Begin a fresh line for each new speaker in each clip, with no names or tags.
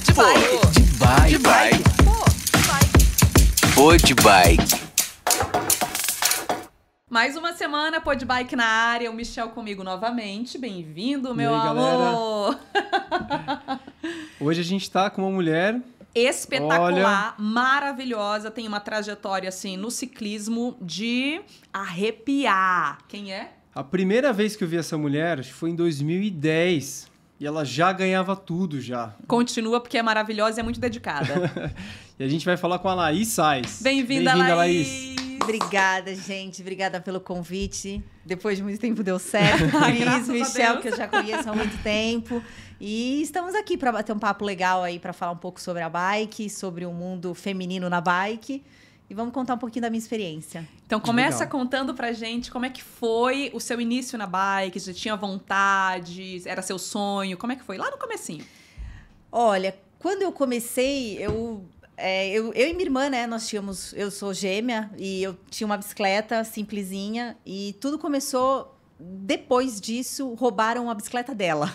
De bike.
De bike.
Pô, de bike.
Mais uma semana, Pô de Bike na área, o Michel comigo novamente. Bem-vindo, meu
E aí,
amor!
Hoje a gente tá com uma mulher...
Espetacular, maravilhosa, tem uma trajetória, assim, no ciclismo de arrepiar. Quem é?
A primeira vez que eu vi essa mulher acho que foi em 2010. E ela já ganhava tudo, já.
Continua porque é maravilhosa e é muito dedicada.
E a gente vai falar com a Laís Sais.
Bem-vinda, Laís!
Obrigada, gente. Obrigada pelo convite. Depois de muito tempo deu certo.
Ai,
Cris,
graças a
Michel,
Deus.
que eu já conheço há muito tempo. E estamos aqui para bater um papo legal aí, para falar um pouco sobre a bike, sobre o mundo feminino na bike. E vamos contar um pouquinho da minha experiência.
Então começa
Legal.
contando pra gente como é que foi o seu início na bike, você tinha vontade, era seu sonho, como é que foi? Lá no comecinho.
Olha, quando eu comecei, eu e minha irmã, né, eu sou gêmea e eu tinha uma bicicleta simplesinha e tudo começou, depois disso, roubaram a bicicleta dela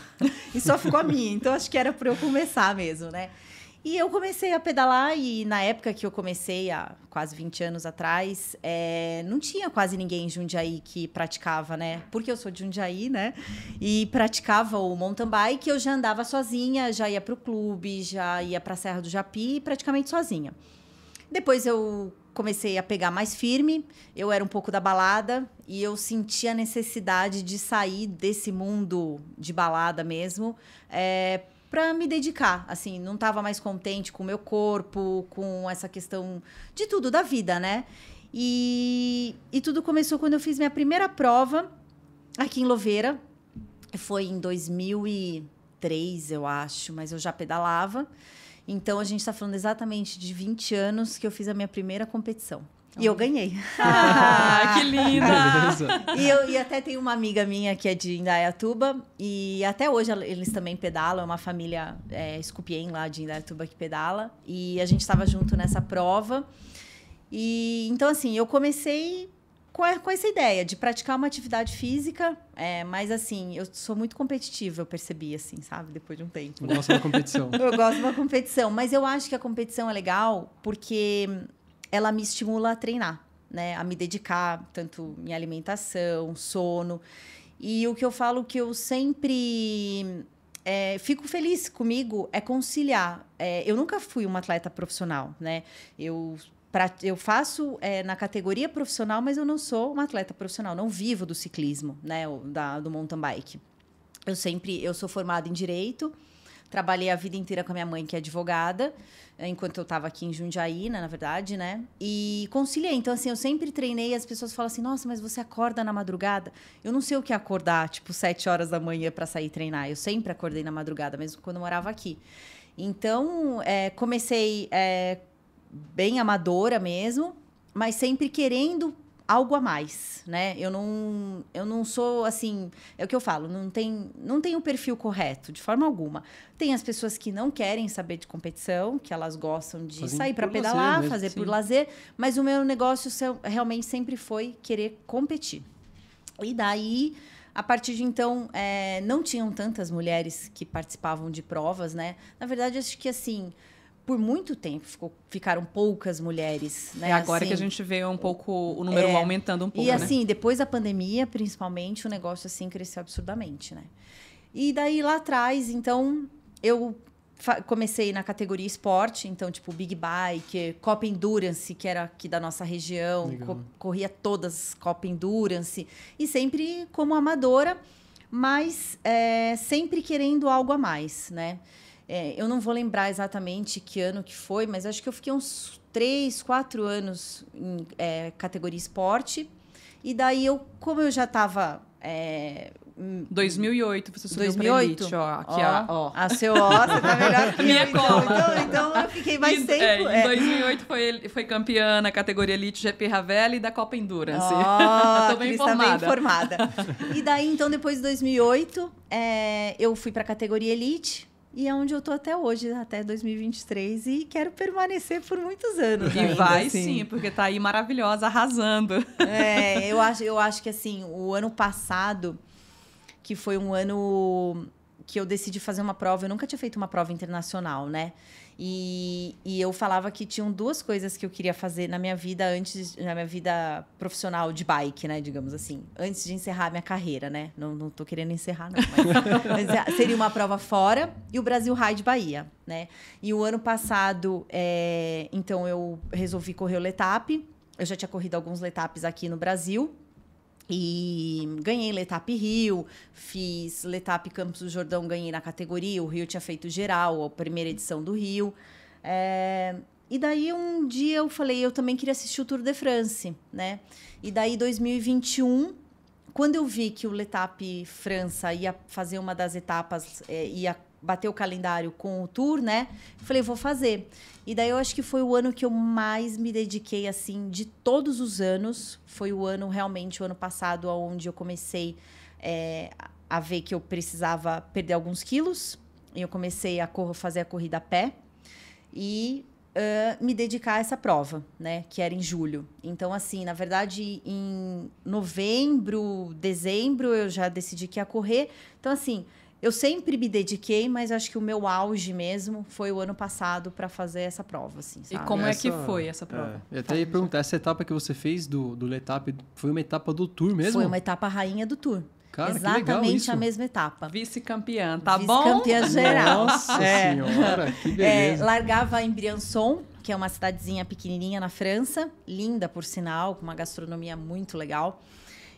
e só ficou a minha, então acho que era para eu começar mesmo, né? E eu comecei a pedalar e na época que eu comecei, há quase 20 anos atrás, não tinha quase ninguém em Jundiaí que praticava, né? Porque eu sou de Jundiaí, né? E praticava o mountain bike, eu já andava sozinha, já ia para o clube, já ia para a Serra do Japi, praticamente sozinha. Depois eu comecei a pegar mais firme, eu era um pouco da balada e eu senti a necessidade de sair desse mundo de balada mesmo, para me dedicar, assim, não estava mais contente com o meu corpo, com essa questão de tudo, da vida, né? E tudo começou quando eu fiz minha primeira prova aqui em Louveira, foi em 2003, eu acho, mas eu já pedalava. Então, a gente está falando exatamente de 20 anos que eu fiz a minha primeira competição. E eu ganhei.
Ah, que linda!
Beleza.
E até tem uma amiga minha que é de Indaiatuba e até hoje eles também pedalam, é uma família Escupiem lá de Indaiatuba que pedala e a gente estava junto nessa prova. E então, assim, eu comecei com essa ideia de praticar uma atividade física, mas assim, eu sou muito competitiva, eu percebi, assim, sabe? Depois de um tempo.
Eu gosto da competição.
Eu gosto de uma competição, mas eu acho que a competição é legal porque ela me estimula a treinar, né? A me dedicar, tanto em alimentação, sono. E o que eu falo que eu sempre fico feliz comigo é conciliar. Eu nunca fui uma atleta profissional, né? Eu faço na categoria profissional, mas eu não sou uma atleta profissional, não vivo do ciclismo, né? Do mountain bike. Eu sou formada em Direito, trabalhei a vida inteira com a minha mãe, que é advogada, enquanto eu estava aqui em Jundiaí, né, na verdade, né? E conciliei. Então, assim, eu sempre treinei, as pessoas falam assim, nossa, mas você acorda na madrugada? Eu não sei o que é acordar, tipo, 7 horas da manhã para sair treinar. Eu sempre acordei na madrugada, mesmo quando eu morava aqui. Então, comecei bem amadora mesmo, mas sempre querendo algo a mais, né? Eu não sou assim, é o que eu falo, não tem o perfil correto, de forma alguma. Tem as pessoas que não querem saber de competição, que elas gostam de sair para pedalar,
mesmo,
fazer
sim.
por lazer, mas o meu negócio realmente sempre foi querer competir. E daí, a partir de então, não tinham tantas mulheres que participavam de provas, né? Na verdade, acho que assim, por muito tempo ficaram poucas mulheres, né?
É agora
assim,
que a gente vê um pouco o número aumentando um pouco,
e
né?
assim, depois da pandemia, principalmente, o negócio assim cresceu absurdamente, né? E daí lá atrás, então, eu comecei na categoria esporte, então, tipo, Big Bike, Copa Endurance, que era aqui da nossa região, corria todas Copa Endurance, e sempre como amadora, mas sempre querendo algo a mais, né? Eu não vou lembrar exatamente que ano que foi, mas acho que eu fiquei uns 3, 4 anos em categoria esporte. E daí, como eu já estava...
2008, você subiu
2008?
pra Elite, ó. Aqui, ó.
A seu você tá melhor que
Minha
eu,
cola.
Então, eu fiquei mais tempo.
Em 2008 foi campeã na categoria Elite GP Ravella e da Copa Endurance. Tô bem
Cris tá bem
informada.
E daí, então, depois de 2008, eu fui para a categoria Elite. E é onde eu tô até hoje, até 2023, e quero permanecer por muitos anos.
E
ainda,
vai
assim.
sim, porque tá aí maravilhosa, arrasando.
Eu acho que assim, o ano passado, que foi um ano que eu decidi fazer uma prova. Eu nunca tinha feito uma prova internacional, né? E eu falava que tinham 2 coisas que eu queria fazer na minha vida na minha vida profissional de bike, né? Digamos assim, antes de encerrar a minha carreira, né? Não tô querendo encerrar, não. Mas seria uma prova fora e o Brasil Ride Bahia, né? E o ano passado, então eu resolvi correr o Letap. Eu já tinha corrido alguns Letapes aqui no Brasil. E ganhei Letap Rio, fiz Letap Campos do Jordão, ganhei na categoria. O Rio tinha feito geral, a primeira edição do Rio. E daí um dia eu falei, eu também queria assistir o Tour de France, né? E daí 2021, quando eu vi que o Letap França ia fazer uma das etapas, ia bater o calendário com o Tour, né? Eu falei, vou fazer. E daí eu acho que foi o ano que eu mais me dediquei, assim, de todos os anos. Foi o ano, realmente, o ano passado, onde eu comecei a ver que eu precisava perder alguns quilos. E eu comecei a fazer a corrida a pé. E me dedicar a essa prova, né? Que era em julho. Então, assim, na verdade, em novembro, dezembro, eu já decidi que ia correr. Então, assim, eu sempre me dediquei, mas acho que o meu auge mesmo foi o ano passado para fazer essa prova, assim, sabe?
E como é que foi essa prova?
Eu até ia perguntar, essa etapa que você fez do Letap foi uma etapa do Tour mesmo?
Foi uma etapa rainha do Tour.
Cara, que legal
exatamente
isso.
a mesma etapa.
Vice-campeã, tá bom?
Vice-campeã geral.
Nossa senhora, que beleza.
Largava em Briançon, que é uma cidadezinha pequenininha na França, linda por sinal, com uma gastronomia muito legal.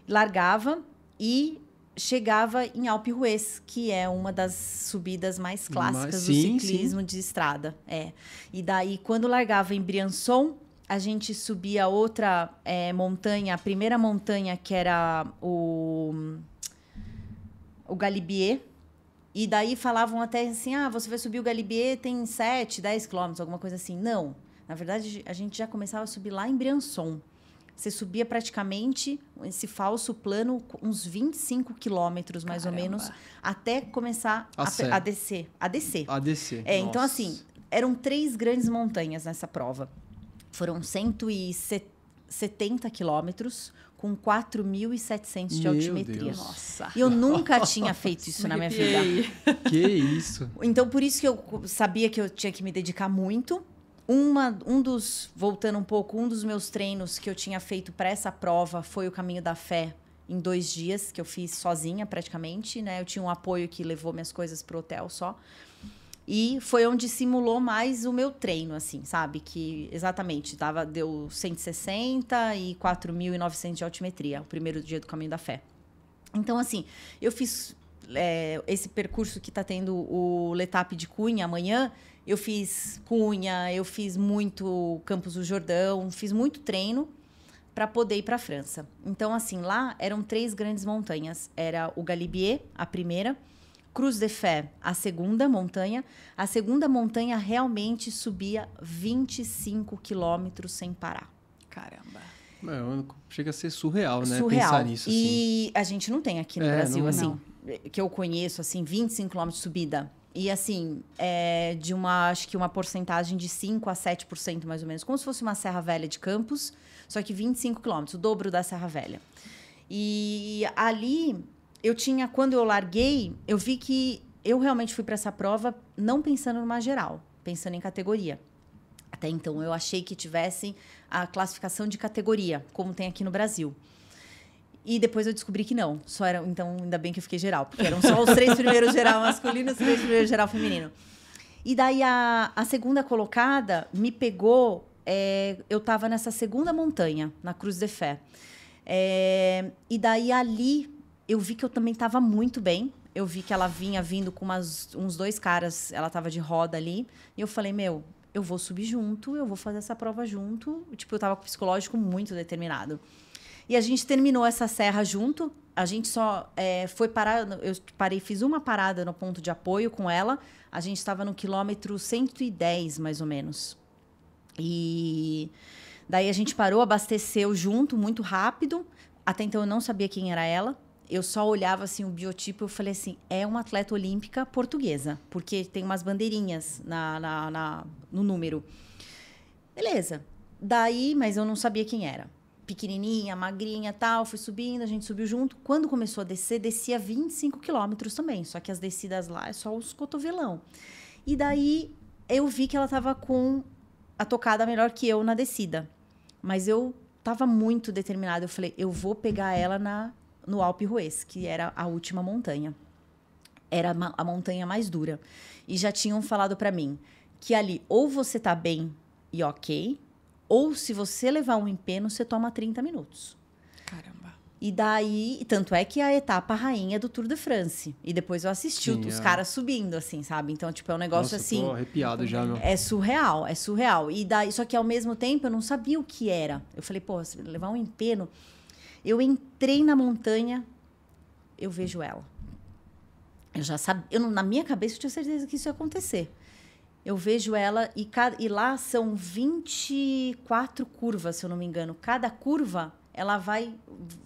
Largava e chegava em Alpe d'Huez, que é uma das subidas mais clássicas do ciclismo de estrada. E daí, quando largava em Briançon, a gente subia outra montanha, a primeira montanha, que era o Galibier. E daí falavam até assim, você vai subir o Galibier, tem 7, 10 quilômetros, alguma coisa assim. Não, na verdade, a gente já começava a subir lá em Briançon. Você subia praticamente esse falso plano, uns 25 quilômetros, mais ou menos, até começar a descer. Então, assim, eram 3 grandes montanhas nessa prova. Foram 170 quilômetros com 4.700 de altimetria.
Deus.
Nossa.
E eu nunca tinha feito isso na minha vida.
Que isso.
Então, por isso que eu sabia que eu tinha que me dedicar muito. Voltando um pouco, um dos meus treinos que eu tinha feito para essa prova foi o Caminho da Fé em 2 dias, que eu fiz sozinha praticamente, né? Eu tinha um apoio que levou minhas coisas pro hotel só. E foi onde simulou mais o meu treino, assim, sabe? Que exatamente, deu 160 e 4.900 de altimetria, o primeiro dia do Caminho da Fé. Então, assim, eu fiz esse percurso que tá tendo o Letap de Cunha amanhã. Eu fiz Cunha, eu fiz muito Campos do Jordão, fiz muito treino para poder ir para a França. Então, assim, lá eram 3 grandes montanhas. Era o Galibier, a primeira, Cruz de Fé, a segunda montanha. A segunda montanha realmente subia 25 quilômetros sem parar.
Caramba.
Chega a ser surreal, né?
Surreal.
Pensar nisso, assim.
E a gente não tem aqui no Brasil,
não.
assim, que eu conheço, assim, 25 quilômetros de subida. E, assim, de acho que uma porcentagem de 5% a 7%, mais ou menos. Como se fosse uma Serra Velha de Campos, só que 25 quilômetros, o dobro da Serra Velha. E ali, quando eu larguei, eu vi que eu realmente fui para essa prova não pensando numa geral, pensando em categoria. Até então, eu achei que tivessem a classificação de categoria, como tem aqui no Brasil. E depois eu descobri que não. Então, ainda bem que eu fiquei geral. Porque eram só os 3 primeiros geral masculino e os 3 primeiros geral feminino. E daí, a segunda colocada me pegou... eu estava nessa segunda montanha, na Cruz de Fé. E daí, ali, eu vi que eu também estava muito bem. Eu vi que ela vinha vindo com uns 2 caras. Ela estava de roda ali. E eu falei, eu vou subir junto. Eu vou fazer essa prova junto. Tipo, eu estava com o psicológico muito determinado. E a gente terminou essa serra junto. A gente só foi parar... Eu fiz uma parada no ponto de apoio com ela. A gente estava no quilômetro 110, mais ou menos. E daí a gente parou, abasteceu junto, muito rápido. Até então eu não sabia quem era ela. Eu só olhava assim o biotipo e eu falei assim, é uma atleta olímpica portuguesa. Porque tem umas bandeirinhas no número. Beleza. Daí, mas eu não sabia quem era. pequenininha, magrinha e tal, fui subindo, a gente subiu junto. Quando começou a descer, descia 25 quilômetros também, só que as descidas lá é só os cotovelão. E daí eu vi que ela tava com a tocada melhor que eu na descida. Mas eu tava muito determinada. Eu falei, eu vou pegar ela no Alpe d'Huez, que era a última montanha. Era a montanha mais dura. E já tinham falado pra mim que ali ou você tá bem e ok, ou se você levar um empeno, você toma 30 minutos.
Caramba.
E daí, tanto é que a etapa rainha do Tour de France. E depois eu assisti os caras subindo, assim, sabe? Então, tipo, é um negócio assim...
Tô arrepiado já, meu.
É surreal, é surreal. E daí, só que ao mesmo tempo eu não sabia o que era. Eu falei, pô, se levar um empeno... Eu entrei na montanha, eu vejo ela. Eu já sabia... na minha cabeça eu tinha certeza que isso ia acontecer. Eu vejo ela e lá são 24 curvas, se eu não me engano. Cada curva...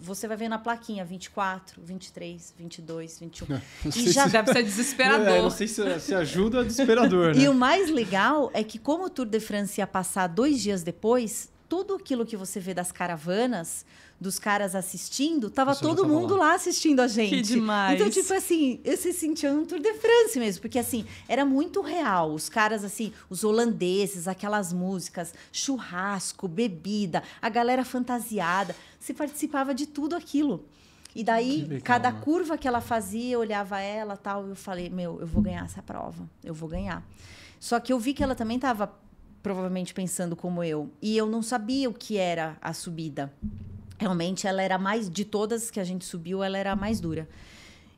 Você vai ver na plaquinha 24, 23, 22, 21.
E já deve ser desesperador.
Não sei se ajuda, é desesperador, né?
E o mais legal é que, como o Tour de France ia passar 2 dias depois, tudo aquilo que você vê das caravanas, dos caras assistindo, tava todo mundo lá assistindo a gente.
Que demais.
Então, tipo assim, eu se sentia um Tour de France mesmo, porque assim, era muito real. Os caras, assim, os holandeses, aquelas músicas, churrasco, bebida, a galera fantasiada. Você participava de tudo aquilo. E daí,
legal,
cada
né?
curva que ela fazia, eu olhava ela e tal, eu falei, eu vou ganhar essa prova, eu vou ganhar. Só que eu vi que ela também estava provavelmente pensando como eu, e eu não sabia o que era a subida. Realmente, ela era mais... De todas que a gente subiu, ela era a mais dura.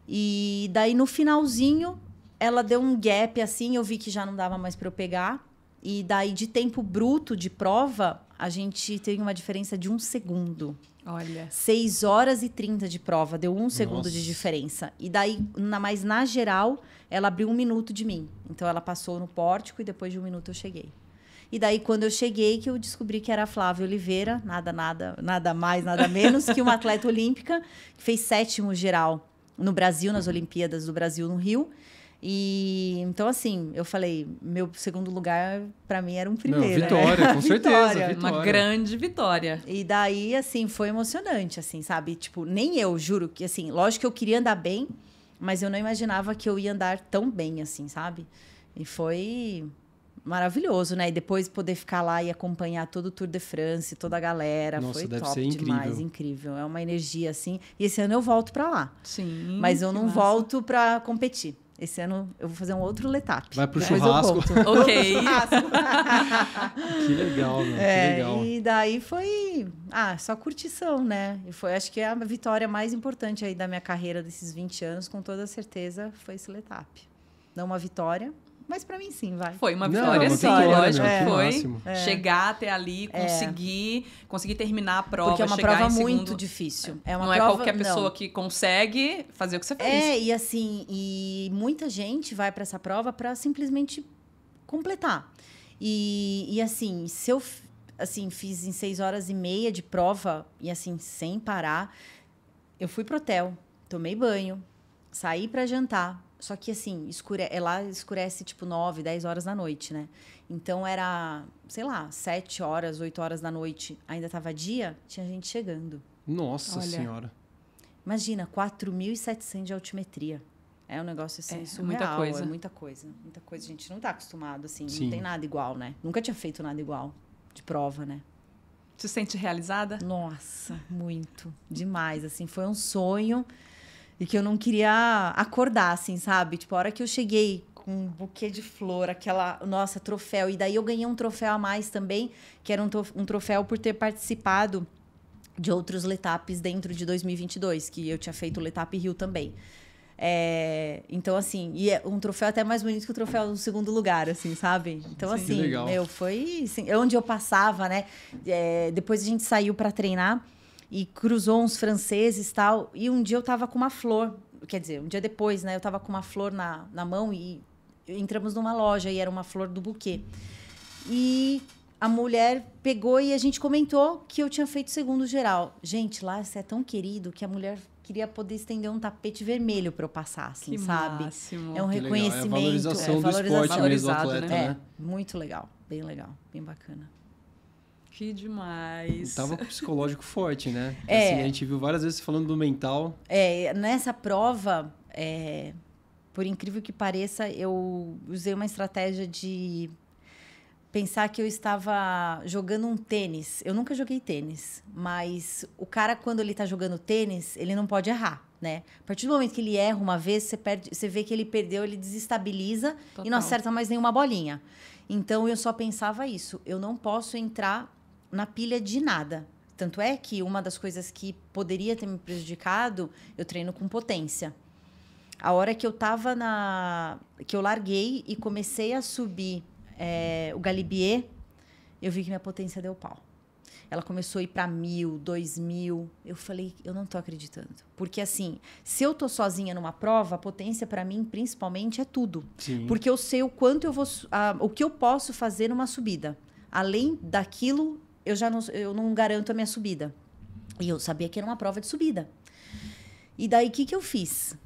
E daí, no finalzinho, ela deu um gap, assim, eu vi que já não dava mais para eu pegar. E daí, de tempo bruto de prova, a gente tem uma diferença de 1 segundo.
Olha.
6 horas e 30 de prova, deu 1 segundo de diferença. E daí, mas na geral, ela abriu 1 minuto de mim. Então, ela passou no pórtico e depois de 1 minuto eu cheguei. E daí, quando eu cheguei, que eu descobri que era a Flávia Oliveira, nada mais, nada menos, que uma atleta olímpica, que fez 7º geral no Brasil, nas Olimpíadas do Brasil, no Rio. E então, assim, eu falei, meu segundo lugar, para mim, era um primeiro.
Não, vitória,
né?
com certeza. Vitória.
Uma grande vitória.
E daí, assim, foi emocionante, assim, sabe? Tipo, nem eu, juro, que assim, lógico que eu queria andar bem, mas eu não imaginava que eu ia andar tão bem, assim, sabe? E foi... maravilhoso, né? E depois poder ficar lá e acompanhar todo o Tour de France, toda a galera.
Nossa,
foi
deve
top
ser
demais, incrível. É uma energia assim. E esse ano eu volto pra lá.
Sim.
Mas eu não
massa.
volto pra competir. Esse ano eu vou fazer um outro letap.
Vai pro
Depois
churrasco.
eu volto.
Ok.
Que legal, meu. Que legal.
E daí foi... só curtição, né? E foi, acho que a vitória mais importante aí da minha carreira desses 20 anos, com toda certeza, foi esse letap. Não uma vitória... Mas pra mim, sim, vai.
Foi uma
Não,
vitória,
uma
sim,
vitória,
lógico
meu,
que
que
foi.
máximo.
Chegar até ali, conseguir terminar a prova,
Porque é uma
chegar
prova
em segundo.
muito difícil. É uma
não
prova,
é qualquer pessoa
não.
que consegue fazer o que você fez.
E assim, muita gente vai pra essa prova pra simplesmente completar. E assim, se eu fiz em 6 horas e meia de prova, e assim, sem parar, eu fui pro hotel, tomei banho, saí pra jantar. Só que, assim, lá escurece, tipo, 9, 10 horas da noite, né? Então, era, sei lá, 7 horas, 8 horas da noite. Ainda tava dia, tinha gente chegando.
Nossa
Olha.
Senhora.
Imagina, 4.700 de altimetria. É um negócio, assim, surreal.
muita coisa.
É muita coisa. Muita coisa. A gente não tá acostumado, assim.
Sim.
Não tem nada igual, né? Nunca tinha feito nada igual de prova, né?
Se sente realizada?
Nossa, muito. Demais, assim. Foi um sonho... E que eu não queria acordar, assim, sabe? Tipo, a hora que eu cheguei com um buquê de flor, nossa, troféu. E daí eu ganhei um troféu a mais também, que era um troféu por ter participado de outros letapes dentro de 2022, que eu tinha feito o Letap Rio também. Então, assim, e é um troféu até mais bonito que o troféu do segundo lugar, assim, sabe? Então,
Sim,
assim, foi... Assim, onde eu passava, né? Depois a gente saiu para treinar. E cruzou uns franceses e tal. E um dia eu tava com uma flor. Quer dizer, um dia depois, né? Eu tava com uma flor na mão e entramos numa loja. E era uma flor do buquê. E a mulher pegou e a gente comentou que eu tinha feito segundo geral. Gente, lá você é tão querido que a mulher queria poder estender um tapete vermelho para eu passar, assim,
que
sabe?
Máximo.
É um
Que
reconhecimento.
legal. É a valorização do esporte mesmo, do
Valorizado,
atleta,
né?
né?
Muito legal, bem bacana.
Que demais.
Tava com o psicológico forte, né?
É.
Assim, a gente viu várias vezes falando do mental.
Nessa prova, por incrível que pareça, eu usei uma estratégia de pensar que eu estava jogando um tênis. Eu nunca joguei tênis, mas o cara, quando ele está jogando tênis, ele não pode errar, né? A partir do momento que ele erra uma vez, você vê que ele perdeu, ele desestabiliza
Total.
e não acerta mais nenhuma bolinha. Então, eu só pensava isso. Eu não posso entrar na pilha de nada. Tanto é que uma das coisas que poderia ter me prejudicado, eu treino com potência. A hora que eu tava que eu larguei e comecei a subir o Galibier, eu vi que minha potência deu pau. Ela começou a ir para 1.000, 2.000. Eu falei, eu não tô acreditando. Porque, assim, se eu tô sozinha numa prova, a potência, para mim, principalmente, é tudo.
Sim.
Porque eu sei o quanto o que eu posso fazer numa subida. Além daquilo, eu não garanto a minha subida. E eu sabia que era uma prova de subida. E daí, o que eu fiz?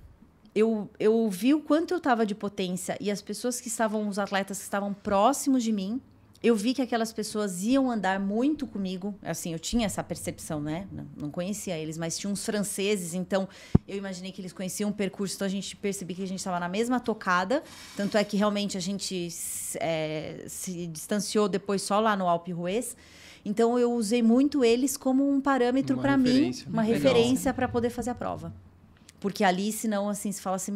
Eu vi o quanto eu estava de potência e as pessoas que estavam, os atletas que estavam próximos de mim, eu vi que aquelas pessoas iam andar muito comigo. Assim, eu tinha essa percepção, né? Não conhecia eles, mas tinha uns franceses, então eu imaginei que eles conheciam o percurso, então a gente percebeu que a gente estava na mesma tocada. Tanto é que realmente a gente se distanciou depois só lá no Alpe d'Huez. Então eu usei muito eles como um parâmetro para mim, uma referência para poder fazer a prova. Porque ali, senão, assim, se fala assim,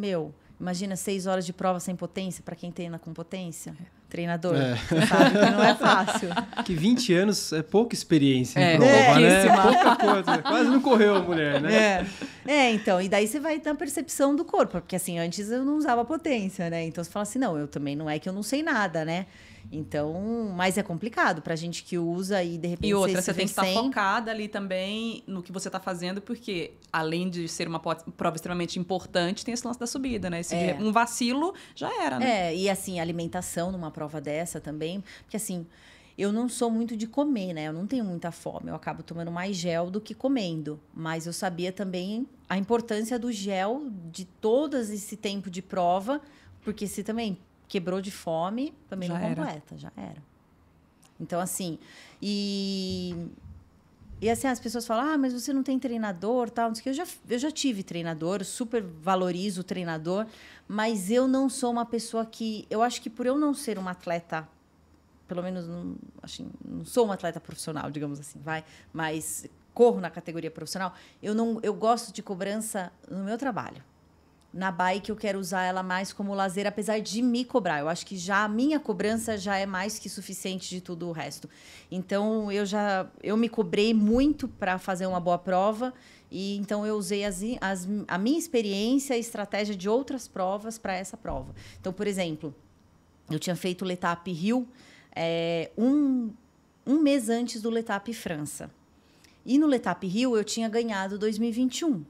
imagina 6 horas de prova sem potência para quem treina com potência. Treinador, você sabe que não é fácil.
Que 20 anos é pouca experiência em prova, né? Pouca coisa. Quase não correu a mulher, né?
Então, e daí você vai na percepção do corpo, porque assim, antes eu não usava potência, né? Então você fala assim, não, eu também não é que eu não sei nada, né? Então, mas é complicado pra gente que usa e de repente
E outra, você tem que estar
sem...
focada ali também no que você tá fazendo, porque além de ser uma prova extremamente importante, tem esse lance da subida, né? Um vacilo já era, né?
E assim, alimentação numa prova dessa também, porque assim, eu não sou muito de comer, né? Eu não tenho muita fome, eu acabo tomando mais gel do que comendo, mas eu sabia também a importância do gel de todo esse tempo de prova, porque se também quebrou de fome, também já não completa, já era. Então, assim, e assim, as pessoas falam, mas você não tem treinador, tal, não sei o que. Eu já tive treinador, super valorizo o treinador, mas eu não sou uma pessoa que... Eu acho que por eu não ser uma atleta, pelo menos, não sou uma atleta profissional, digamos assim, mas corro na categoria profissional, eu gosto de cobrança no meu trabalho. Na bike, eu quero usar ela mais como lazer, apesar de me cobrar. Eu acho que já a minha cobrança já é mais que suficiente de tudo o resto. Então, eu me cobrei muito para fazer uma boa prova. E então, eu usei a minha experiência e estratégia de outras provas para essa prova. Então, por exemplo, eu tinha feito o L'Étape Rio um mês antes do L'Étape França. E no L'Étape Rio, eu tinha ganhado 2021.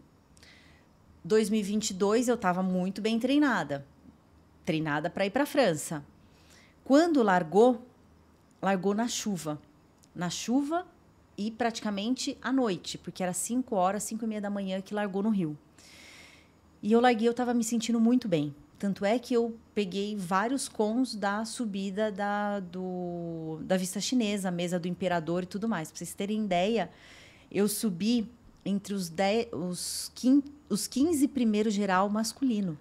2022 eu estava muito bem treinada para ir para a França. Quando largou na chuva e praticamente à noite, porque era 5 horas, 5:30 da manhã que largou no Rio. E eu larguei, eu estava me sentindo muito bem. Tanto é que eu peguei vários cons da subida da Vista Chinesa, a mesa do Imperador e tudo mais. Para vocês terem ideia, eu subi entre os 15 primeiro geral masculino.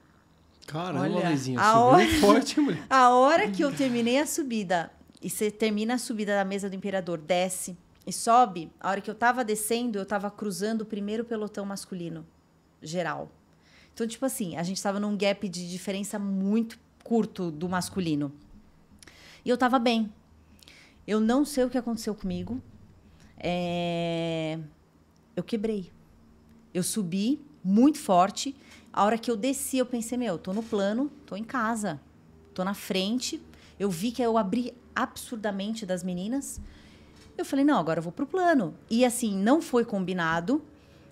Caramba, Luizinha, subiu forte, mulher.
A hora que eu terminei a subida, e você termina a subida da mesa do Imperador, desce e sobe, a hora que eu tava descendo, eu tava cruzando o primeiro pelotão masculino geral. Então, tipo assim, a gente tava num gap de diferença muito curto do masculino. E eu tava bem. Eu não sei o que aconteceu comigo. Eu quebrei. Eu subi muito forte. A hora que eu desci, eu pensei, tô no plano, tô em casa, tô na frente. Eu vi que eu abri absurdamente das meninas. Eu falei, não, agora eu vou pro plano. E assim, não foi combinado,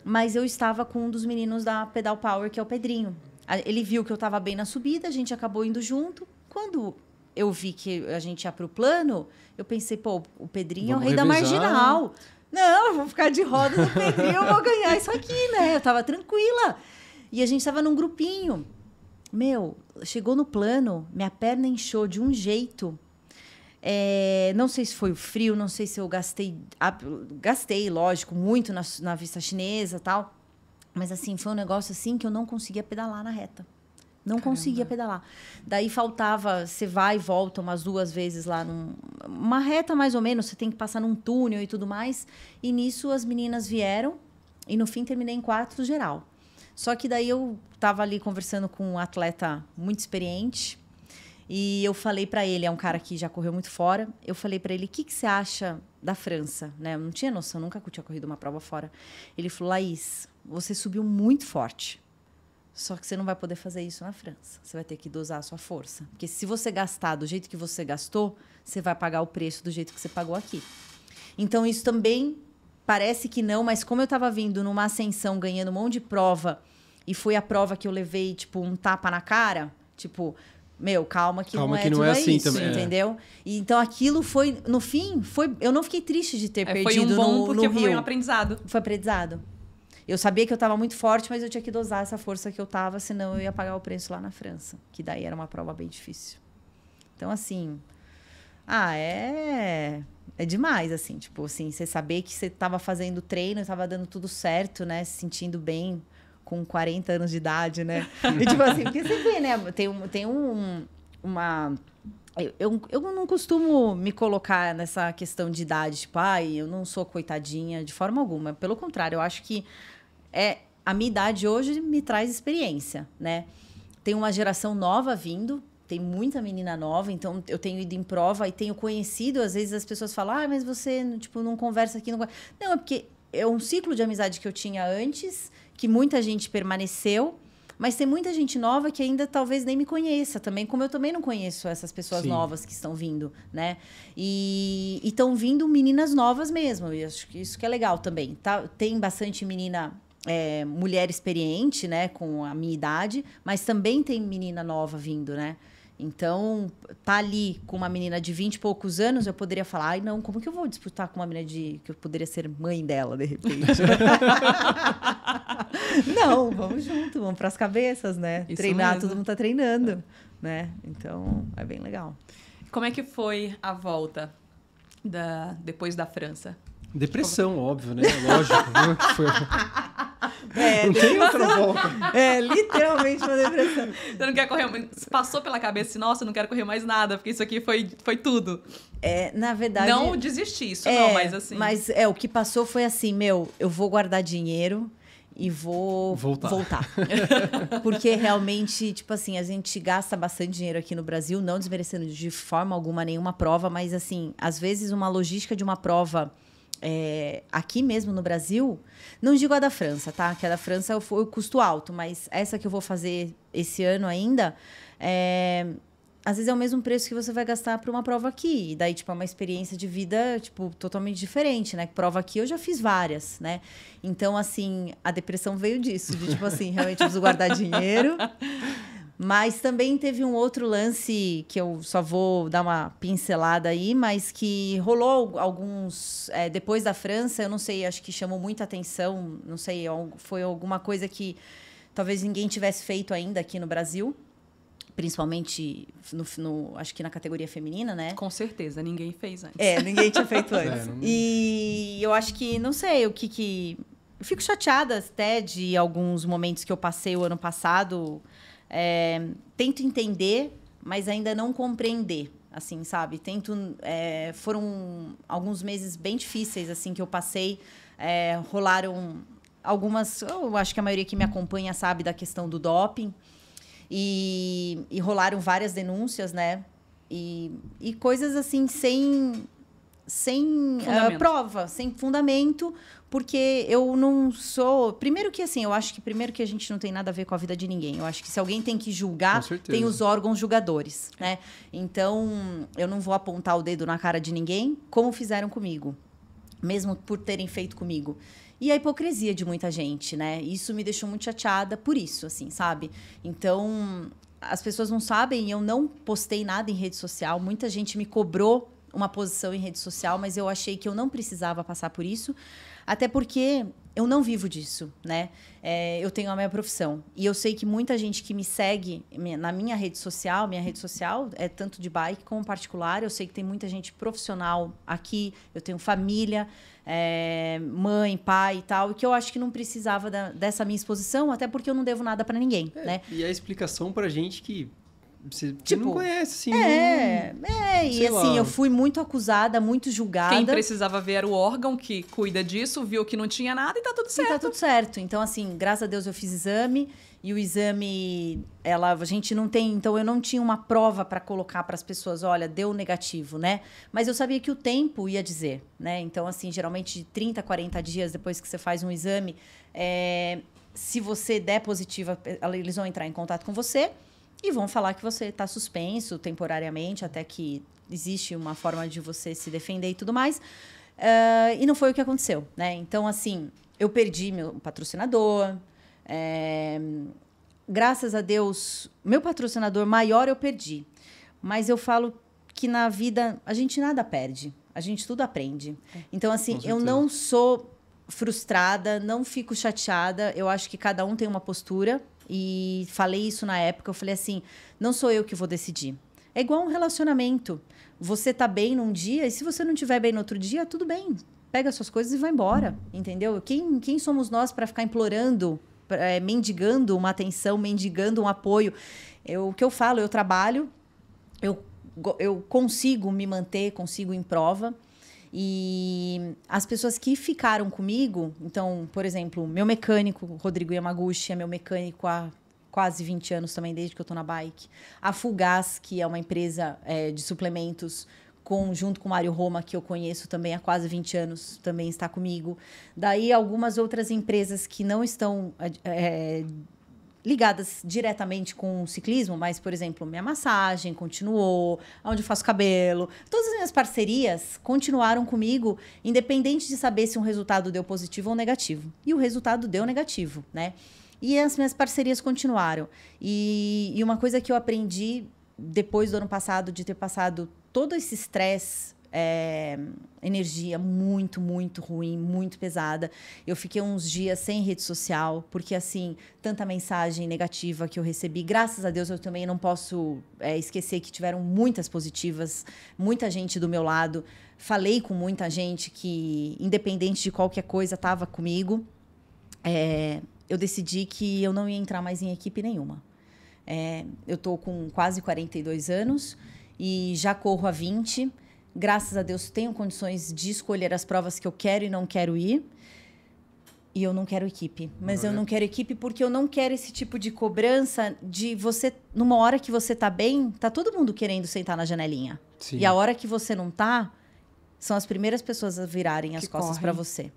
mas eu estava com um dos meninos da Pedal Power, que é o Pedrinho. Ele viu que eu estava bem na subida, a gente acabou indo junto. Quando eu vi que a gente ia pro plano, eu pensei, o Pedrinho é o rei da marginal. Não, eu vou ficar de roda no Pedrinho, eu vou ganhar isso aqui, né? Eu tava tranquila. E a gente tava num grupinho. Chegou no plano, minha perna inchou de um jeito. Não sei se foi o frio, não sei se eu gastei... Gastei, lógico, muito na vista chinesa e tal. Mas, assim, foi um negócio assim que eu não conseguia pedalar na reta. Não conseguia pedalar. Daí faltava, você vai e volta umas 2 vezes lá uma reta mais ou menos, você tem que passar num túnel e tudo mais. E nisso as meninas vieram e no fim terminei em 4 geral. Só que daí eu tava ali conversando com um atleta muito experiente e eu falei para ele, é um cara que já correu muito fora, eu falei para ele, o que você acha da França? Né? Eu não tinha noção, nunca tinha corrido uma prova fora. Ele falou, Laís, você subiu muito forte. Só que você não vai poder fazer isso na França. Você vai ter que dosar a sua força. Porque se você gastar do jeito que você gastou, você vai pagar o preço do jeito que você pagou aqui. Então, isso também parece que não, mas como eu estava vindo numa ascensão, ganhando um monte de prova, e foi a prova que eu levei, tipo, um tapa na cara, tipo, calma que não é assim isso, também, entendeu? E, então, aquilo foi, no fim, eu não fiquei triste de ter perdido
foi um bom porque
no Rio.
Foi um aprendizado.
Foi aprendizado. Eu sabia que eu estava muito forte, mas eu tinha que dosar essa força que eu estava, senão eu ia pagar o preço lá na França, que daí era uma prova bem difícil. Então, assim, é demais, assim, tipo, assim, você saber que você estava fazendo treino, estava dando tudo certo, né, se sentindo bem com 40 anos de idade, né? E, tipo assim, porque você vê, né, tem uma... Eu não costumo me colocar nessa questão de idade, tipo, eu não sou coitadinha de forma alguma. Pelo contrário, eu acho que a minha idade hoje me traz experiência, né? Tem uma geração nova vindo, tem muita menina nova, então eu tenho ido em prova e tenho conhecido, às vezes as pessoas falam, mas você, tipo, não conversa aqui. Não, é porque é um ciclo de amizade que eu tinha antes, que muita gente permaneceu, mas tem muita gente nova que ainda talvez nem me conheça também, como eu também não conheço essas pessoas novas que estão vindo, né? E estão vindo meninas novas mesmo, e acho que isso que é legal também. Tem bastante menina, mulher experiente, né, com a minha idade, mas também tem menina nova vindo, né? Então, tá ali com uma menina de 20 e poucos anos, eu poderia falar, não, como que eu vou disputar com uma menina que eu poderia ser mãe dela, de repente? Não, vamos junto, vamos pras cabeças, né?
Isso
Treinar,
mesmo.
todo mundo tá treinando, né? Então, é bem legal.
Como é que foi a volta depois da França?
Depressão, óbvio, né? Lógico. Não, foi...
Não
tem outra volta.
Literalmente uma depressão.
Você não quer correr... Passou pela cabeça assim, nossa, eu não quero correr mais nada, porque isso aqui foi tudo.
Na verdade...
Não desistir, isso não, mas assim...
Mas o que passou foi assim, eu vou guardar dinheiro e vou voltar. Porque realmente, tipo assim, a gente gasta bastante dinheiro aqui no Brasil, não desmerecendo de forma alguma nenhuma prova, mas assim, às vezes uma logística de uma prova... aqui mesmo no Brasil, não digo a da França, tá? Que a da França foi o custo alto, mas essa que eu vou fazer esse ano ainda, às vezes é o mesmo preço que você vai gastar para uma prova aqui. E daí, tipo, é uma experiência de vida, tipo, totalmente diferente, né? Prova aqui eu já fiz várias, né? Então, assim, a depressão veio disso, de tipo assim, realmente eu preciso guardar dinheiro. Mas também teve um outro lance que eu só vou dar uma pincelada aí, mas que rolou alguns... depois da França, eu não sei, acho que chamou muita atenção, não sei, foi alguma coisa que talvez ninguém tivesse feito ainda aqui no Brasil, principalmente, acho que na categoria feminina, né?
Com certeza, ninguém fez antes.
Ninguém tinha feito antes. E eu acho que, não sei, o que... Eu fico chateada até de alguns momentos que eu passei o ano passado... tento entender, mas ainda não compreender, assim, sabe? Foram alguns meses bem difíceis, assim, que eu passei. Rolaram algumas... Eu acho que a maioria que me acompanha sabe da questão do doping. E rolaram várias denúncias, né? E coisas, assim, sem prova, sem fundamento, porque eu não sou... Primeiro que, assim, eu acho que a gente não tem nada a ver com a vida de ninguém. Eu acho que se alguém tem que julgar, tem os órgãos julgadores, né? Então, eu não vou apontar o dedo na cara de ninguém, como fizeram comigo, mesmo por terem feito comigo. E a hipocrisia de muita gente, né? Isso me deixou muito chateada por isso, assim, sabe? Então, as pessoas não sabem, eu não postei nada em rede social, muita gente me cobrou uma posição em rede social, mas eu achei que eu não precisava passar por isso, até porque eu não vivo disso, né? Eu tenho a minha profissão. E eu sei que muita gente que me segue na minha rede social é tanto de bike como particular. Eu sei que tem muita gente profissional aqui. Eu tenho família, mãe, pai e tal. E que eu acho que não precisava dessa minha exposição, até porque eu não devo nada para ninguém, né?
E a explicação pra gente que você
Tipo,
não conhece, assim.
E
sei
assim,
lá.
eu fui muito acusada, muito julgada.
Quem precisava ver era o órgão que cuida disso, viu que não tinha nada e tá tudo
E
certo.
tá tudo certo. Então, assim, graças a Deus eu fiz exame. E o exame, a gente não tem... Então, eu não tinha uma prova para colocar para as pessoas, olha, deu negativo, né? Mas eu sabia que o tempo ia dizer, né? Então, assim, geralmente de 30 a 40 dias depois que você faz um exame, se você der positiva, eles vão entrar em contato com você e vão falar que você está suspenso temporariamente, até que existe uma forma de você se defender e tudo mais. E não foi o que aconteceu, né? Então, assim, eu perdi meu patrocinador. Graças a Deus, meu patrocinador maior eu perdi. Mas eu falo que na vida a gente nada perde. A gente tudo aprende. Então, assim, eu não sou frustrada, não fico chateada. Eu acho que cada um tem uma postura. E falei isso na época. Eu falei assim, não sou eu que vou decidir. É igual um relacionamento. Você tá bem num dia e se você não estiver bem no outro dia, tudo bem. Pega suas coisas e vai embora, entendeu? Quem somos nós para ficar implorando, mendigando uma atenção, mendigando um apoio? O que eu falo, eu trabalho, eu consigo me manter, consigo ir em prova. E as pessoas que ficaram comigo, então, por exemplo, meu mecânico, Rodrigo Yamaguchi, é meu mecânico há quase 20 anos também, desde que eu tô na bike. A Fulgaz, que é uma empresa de suplementos, junto com o Mário Roma, que eu conheço também há quase 20 anos, também está comigo. Daí, algumas outras empresas que não estão ligadas diretamente com o ciclismo, mas, por exemplo, minha massagem continuou, onde eu faço cabelo. Todas as minhas parcerias continuaram comigo, independente de saber se um resultado deu positivo ou negativo. E o resultado deu negativo, né? E as minhas parcerias continuaram. E uma coisa que eu aprendi depois do ano passado, de ter passado todo esse estresse, energia muito, muito ruim, muito pesada. Eu fiquei uns dias sem rede social, porque, assim, tanta mensagem negativa que eu recebi. Graças a Deus, eu também não posso esquecer que tiveram muitas positivas, muita gente do meu lado. Falei com muita gente que, independente de qualquer coisa, estava comigo. Eu decidi que eu não ia entrar mais em equipe nenhuma. Eu estou com quase 42 anos e já corro há 20. Graças a Deus, tenho condições de escolher as provas que eu quero e não quero ir. E eu não quero equipe. Mas eu não quero equipe porque eu não quero esse tipo de cobrança de você... Numa hora que você tá bem, tá todo mundo querendo sentar na janelinha.
Sim.
E a hora que você não tá, são as primeiras pessoas a virarem as costas para você.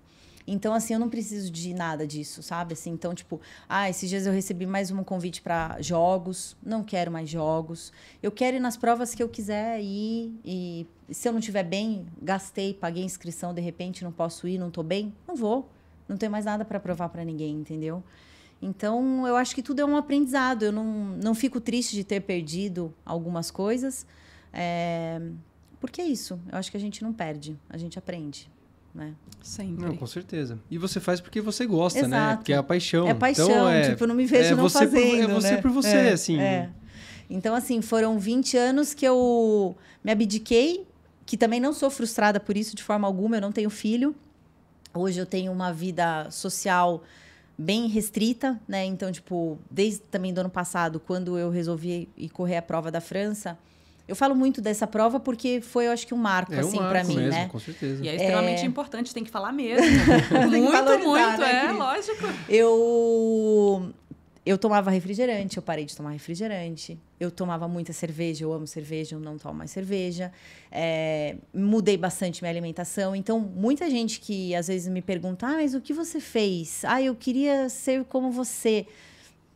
Então, assim, eu não preciso de nada disso, sabe? Assim, então, tipo, esses dias eu recebi mais um convite para jogos. Não quero mais jogos. Eu quero ir nas provas que eu quiser ir. E se eu não estiver bem, gastei, paguei inscrição, de repente não posso ir, não tô bem, não vou. Não tenho mais nada para provar para ninguém, entendeu? Então, eu acho que tudo é um aprendizado. Eu não fico triste de ter perdido algumas coisas. Porque é isso. Eu acho que a gente não perde, a gente aprende. Né?
Sempre.
Não, com certeza. E você faz porque você gosta,
Exato.
né? Porque é a paixão.
É paixão,
então,
tipo, eu não me vejo não
você
fazendo,
é você
né?
por você, assim.
Então, assim, foram 20 anos que eu me abdiquei, que também não sou frustrada por isso de forma alguma, eu não tenho filho. Hoje eu tenho uma vida social bem restrita, né? Então, tipo, desde também do ano passado, quando eu resolvi ir correr a prova da França, eu falo muito dessa prova porque foi, eu acho que um marco, assim, para mim,
mesmo,
né?
Com certeza.
E é extremamente importante, tem que falar mesmo.
Tem que valorizar,
muito,
né, Cris?
lógico.
Eu tomava refrigerante, eu parei de tomar refrigerante. Eu tomava muita cerveja, eu amo cerveja, eu não tomo mais cerveja. Mudei bastante minha alimentação. Então, muita gente que às vezes me pergunta, mas o que você fez? Eu queria ser como você.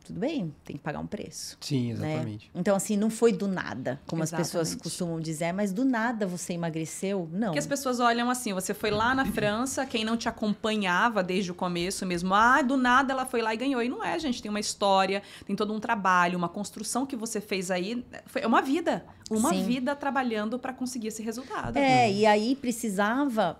Tudo bem, tem que pagar um preço.
Sim, exatamente.
Né? Então, assim, não foi do nada, como
Exatamente.
as pessoas costumam dizer, mas do nada você emagreceu? Não.
Porque as pessoas olham assim, você foi lá na França, quem não te acompanhava desde o começo mesmo, do nada ela foi lá e ganhou. E não é, gente, tem uma história, tem todo um trabalho, uma construção que você fez aí, é uma vida.
Sim.
Vida trabalhando para conseguir esse resultado.
E aí precisava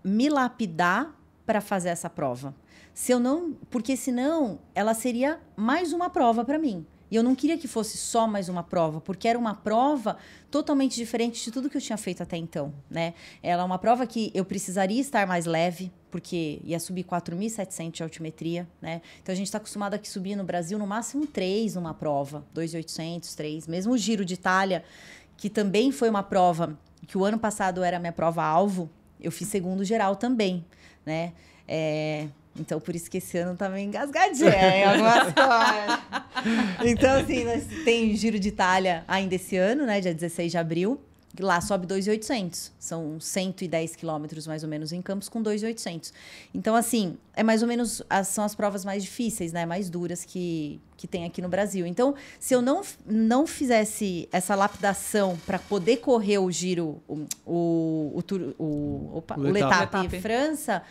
me lapidar para fazer essa prova. Se eu não, porque senão ela seria mais uma prova para mim. E eu não queria que fosse só mais uma prova, porque era uma prova totalmente diferente de tudo que eu tinha feito até então, né? Ela é uma prova que eu precisaria estar mais leve, porque ia subir 4.700 de altimetria, né? Então, a gente está acostumado a subir no Brasil no máximo 3 numa prova, 2.800, 3. Mesmo o Giro de Itália, que também foi uma prova, que o ano passado era a minha prova-alvo, eu fiz segundo geral também, né? Então, por isso que esse ano tá meio engasgadinho em algumas coisas. Então, assim, tem Giro de Itália ainda esse ano, né? Dia 16 de abril. Lá sobe 2.800. São 110 quilômetros, mais ou menos, em Campos, com 2.800. Então, assim, é mais ou menos... São as provas mais difíceis, né? Mais duras que tem aqui no Brasil. Então, se eu não fizesse essa lapidação para poder correr o Giro, o L'Étape França...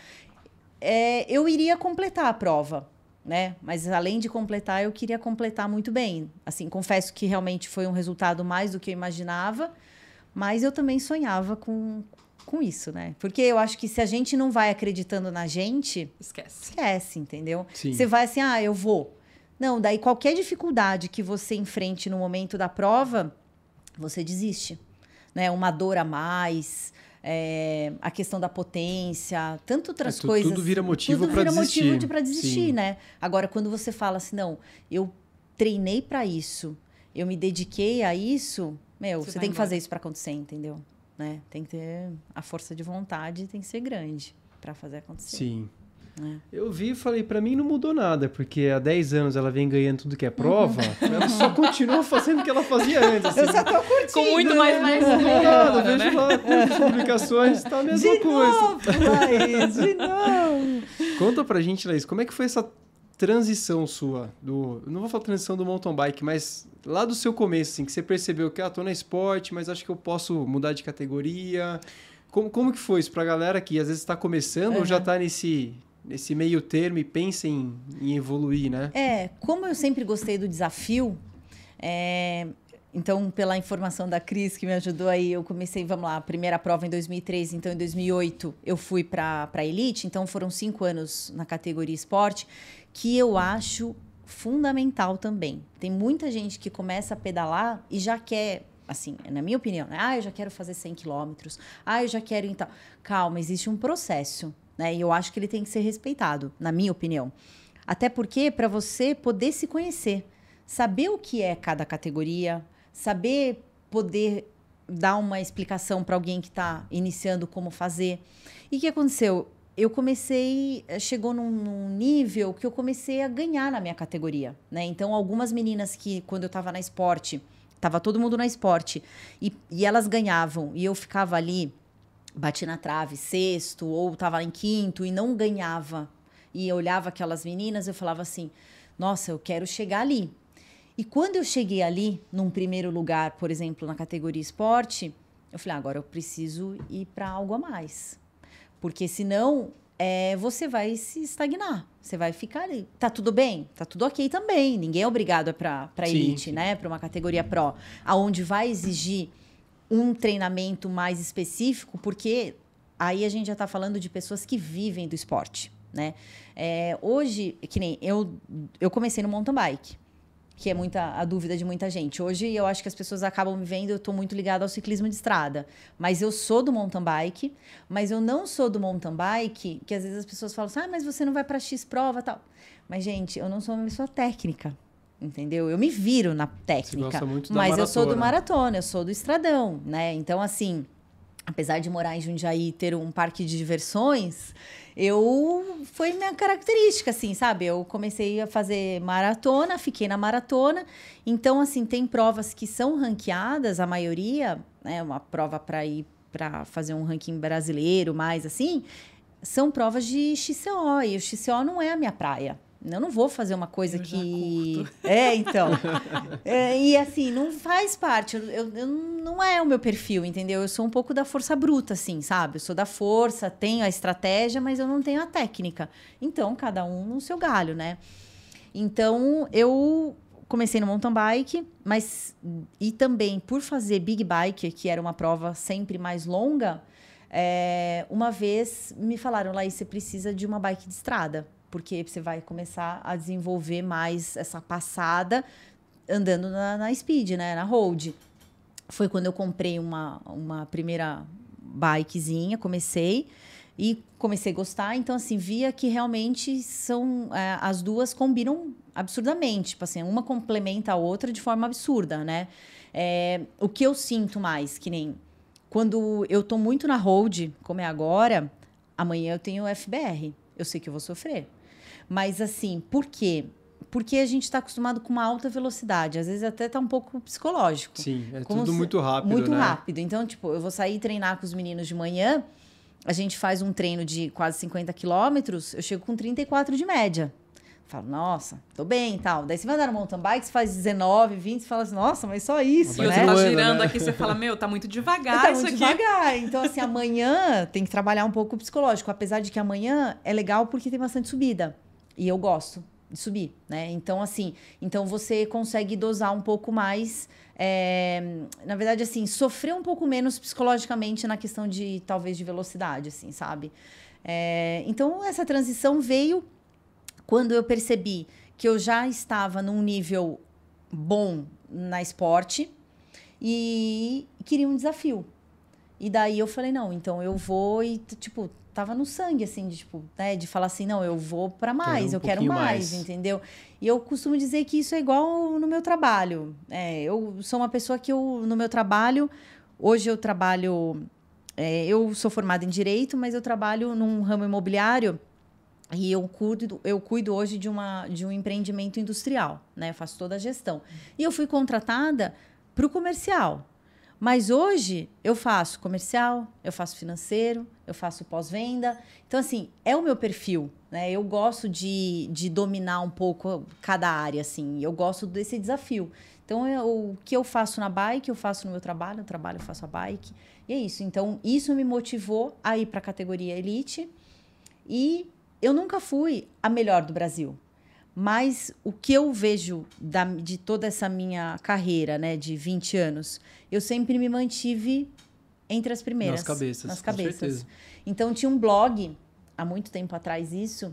eu iria completar a prova, né? Mas além de completar, eu queria completar muito bem. Assim, confesso que realmente foi um resultado mais do que eu imaginava, mas eu também sonhava com isso, né? Porque eu acho que se a gente não vai acreditando na gente... Esquece, entendeu?
Sim.
Você vai assim, eu vou. Não, daí qualquer dificuldade que você enfrente no momento da prova, você desiste, né? Uma dor a mais... a questão da potência, tanto outras coisas.
Tudo vira motivo para desistir.
Tudo vira motivo para desistir,
Sim.
né? Agora, quando você fala assim, não, eu treinei para isso, eu me dediquei a isso, você tem que fazer isso para acontecer, entendeu? Né? Tem que ter a força de vontade, tem que ser grande para fazer acontecer.
Sim. Eu vi e falei, pra mim não mudou nada, porque há 10 anos ela vem ganhando tudo que é prova, ela só continua fazendo o que ela fazia antes. Assim.
Eu só tô curtindo.
Com muito mais
Não mudou nada, vejo lá, quantas publicações, tá a mesma coisa.
De novo!
Conta pra gente, Laís, como é que foi essa transição sua? Não vou falar transição do mountain bike, mas lá do seu começo, assim, que você percebeu que tô na esporte, mas acho que eu posso mudar de categoria. Como que foi isso pra galera que às vezes tá começando ou já tá nesse meio termo e pensa em evoluir, né?
Como eu sempre gostei do desafio, então, pela informação da Cris, que me ajudou aí, eu comecei, vamos lá, a primeira prova em 2003, então em 2008 eu fui para Elite, então foram 5 anos na categoria esporte, que eu acho fundamental também. Tem muita gente que começa a pedalar e já quer... Assim, na minha opinião, né? Eu já quero fazer 100 quilômetros. Eu já quero... Então... Calma, existe um processo, né? E eu acho que ele tem que ser respeitado, na minha opinião. Até porque, para você poder se conhecer, saber o que é cada categoria, saber poder dar uma explicação para alguém que está iniciando como fazer. E o que aconteceu? Chegou num nível que eu comecei a ganhar na minha categoria, né? Então, algumas meninas que, quando eu estava na esporte... Tava todo mundo na esporte. E elas ganhavam. E eu ficava ali, bati na trave, sexto, ou tava em quinto e não ganhava. E eu olhava aquelas meninas, eu falava assim, nossa, eu quero chegar ali. E quando eu cheguei ali, num primeiro lugar, por exemplo, na categoria esporte, eu falei, agora eu preciso ir para algo a mais. Porque senão... você vai se estagnar, você vai ficar ali. Tá tudo bem? Tá tudo ok também. Ninguém é obrigado para elite, né? Para uma categoria pro, aonde vai exigir um treinamento mais específico, porque aí a gente já está falando de pessoas que vivem do esporte, né? Hoje, que nem eu comecei no mountain bike, que é a dúvida de muita gente. Hoje, eu acho que as pessoas acabam me vendo, eu estou muito ligada ao ciclismo de estrada. Mas eu sou do mountain bike, mas eu não sou do mountain bike, que às vezes as pessoas falam assim, mas você não vai para X prova e tal. Mas, gente, eu não sou uma pessoa técnica, entendeu? Eu me viro na técnica.
Você gosta muito da
mas
maratona.
Eu sou do maratona, eu sou do estradão, né? Então, assim, apesar de morar em Jundiaí e ter um parque de diversões... Foi minha característica, assim, sabe? Eu comecei a fazer maratona, fiquei na maratona. Então, assim, tem provas que são ranqueadas, a maioria, né? Uma prova para ir para fazer um ranking brasileiro, mais assim, são provas de XCO. E o XCO não é a minha praia. Eu não vou fazer uma coisa que... então. E assim, não faz parte. Não é o meu perfil, entendeu? Eu sou um pouco da força bruta, assim, sabe? Eu sou da força, tenho a estratégia, mas eu não tenho a técnica. Então, cada um no seu galho, né? Então, eu comecei no mountain bike, e também por fazer big bike, que era uma prova sempre mais longa, Uma vez me falaram, Laís, você precisa de uma bike de estrada, porque você vai começar a desenvolver mais essa passada andando na speed, né? Na road. Foi quando eu comprei uma primeira bikezinha, comecei a gostar. Então, assim, via que realmente as duas combinam absurdamente. Tipo assim, uma complementa a outra de forma absurda, né? O que eu sinto mais, que nem quando eu tô muito na road, como é agora, amanhã eu tenho FBR. Eu sei que eu vou sofrer. Mas, assim, por quê? Porque a gente está acostumado com uma alta velocidade. Às vezes até tá um pouco psicológico.
Sim, tudo muito rápido,
muito
né?
rápido. Então, tipo, eu vou sair treinar com os meninos de manhã, a gente faz um treino de quase 50 quilômetros, eu chego com 34 de média. Falo, nossa, tô bem e tal. Daí você vai andar no mountain bike, você faz 19, 20, você fala assim, nossa, mas só isso,
E
né?
você tá girando aqui, você fala, meu, tá muito devagar
Tá
isso
muito
aqui.
devagar. Então, assim, amanhã tem que trabalhar um pouco o psicológico. Apesar de que amanhã é legal porque tem bastante subida. E eu gosto de subir, né? Então, assim, você consegue dosar um pouco mais, na verdade, assim, sofrer um pouco menos psicologicamente na questão de, talvez, de velocidade, assim, sabe? Então, essa transição veio quando eu percebi que eu já estava num nível bom na esporte e queria um desafio. E daí eu falei, não, então eu vou e, tipo, tava no sangue, assim, de, tipo, né, de falar assim, não, eu vou para mais, eu quero mais, entendeu? E eu costumo dizer que isso é igual no meu trabalho. Eu sou uma pessoa que no meu trabalho, hoje eu trabalho, eu sou formada em Direito, mas eu trabalho num ramo imobiliário e eu cuido hoje de um empreendimento industrial, né? Eu faço toda a gestão. E eu fui contratada para o comercial. Mas hoje eu faço comercial, eu faço financeiro, eu faço pós-venda. Então, assim, é o meu perfil, né? Eu gosto de dominar um pouco cada área, assim. Eu gosto desse desafio. Então, o que eu faço na bike, eu faço no meu trabalho. No trabalho, eu faço a bike. E é isso. Então, isso me motivou a ir para a categoria Elite. E eu nunca fui a melhor do Brasil. Mas o que eu vejo de toda essa minha carreira, né, de 20 anos, eu sempre me mantive entre as primeiras.
Nas cabeças.
Então, tinha um blog, há muito tempo atrás isso,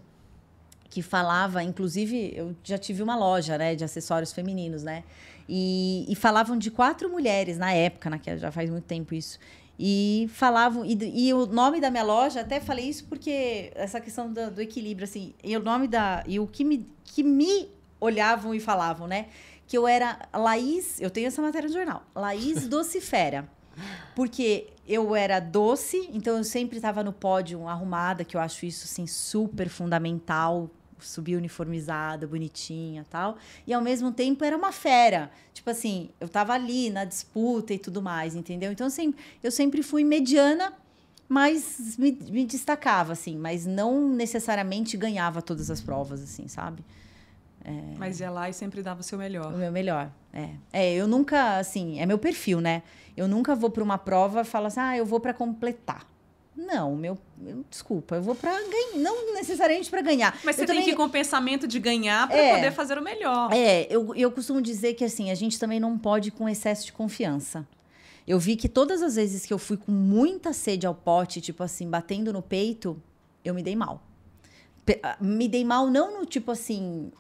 que falava, inclusive, eu já tive uma loja, né, de acessórios femininos, né? E falavam de 4 mulheres na época, já faz muito tempo isso. E falavam, e o nome da minha loja, até falei isso porque essa questão do equilíbrio, assim, e o nome e o que me olhavam e falavam, né? Que eu era Laís, eu tenho essa matéria no jornal, Laís Docifera. Porque eu era doce, então eu sempre estava no pódio arrumada, que eu acho isso, assim, super fundamental, subir uniformizada, bonitinha e tal. E, ao mesmo tempo, era uma fera. Tipo assim, eu tava ali na disputa e tudo mais, entendeu? Então, assim, eu sempre fui mediana, mas me destacava, assim. Mas não necessariamente ganhava todas as provas, assim, sabe?
Mas ia lá e sempre dava o seu melhor.
O meu melhor, eu nunca, assim, é meu perfil, né? Eu nunca vou para uma prova e falo assim, eu vou para completar. Não, desculpa, eu vou para ganhar, não necessariamente para ganhar.
Mas você tem que ir com o pensamento de ganhar para poder fazer o melhor.
Eu costumo dizer que, assim, a gente também não pode ir com excesso de confiança. Eu vi que todas as vezes que eu fui com muita sede ao pote, tipo assim, batendo no peito, eu me dei mal. Me dei mal não no tipo assim...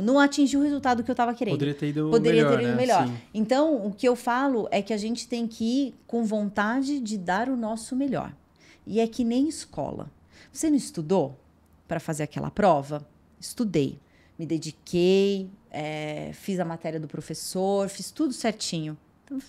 não atingi o resultado que eu estava querendo.
Poderia ter ido
melhor.
Sim.
Então, o que eu falo é que a gente tem que ir com vontade de dar o nosso melhor. E é que nem escola. Você não estudou para fazer aquela prova? Estudei. Me dediquei, fiz a matéria do professor, fiz tudo certinho.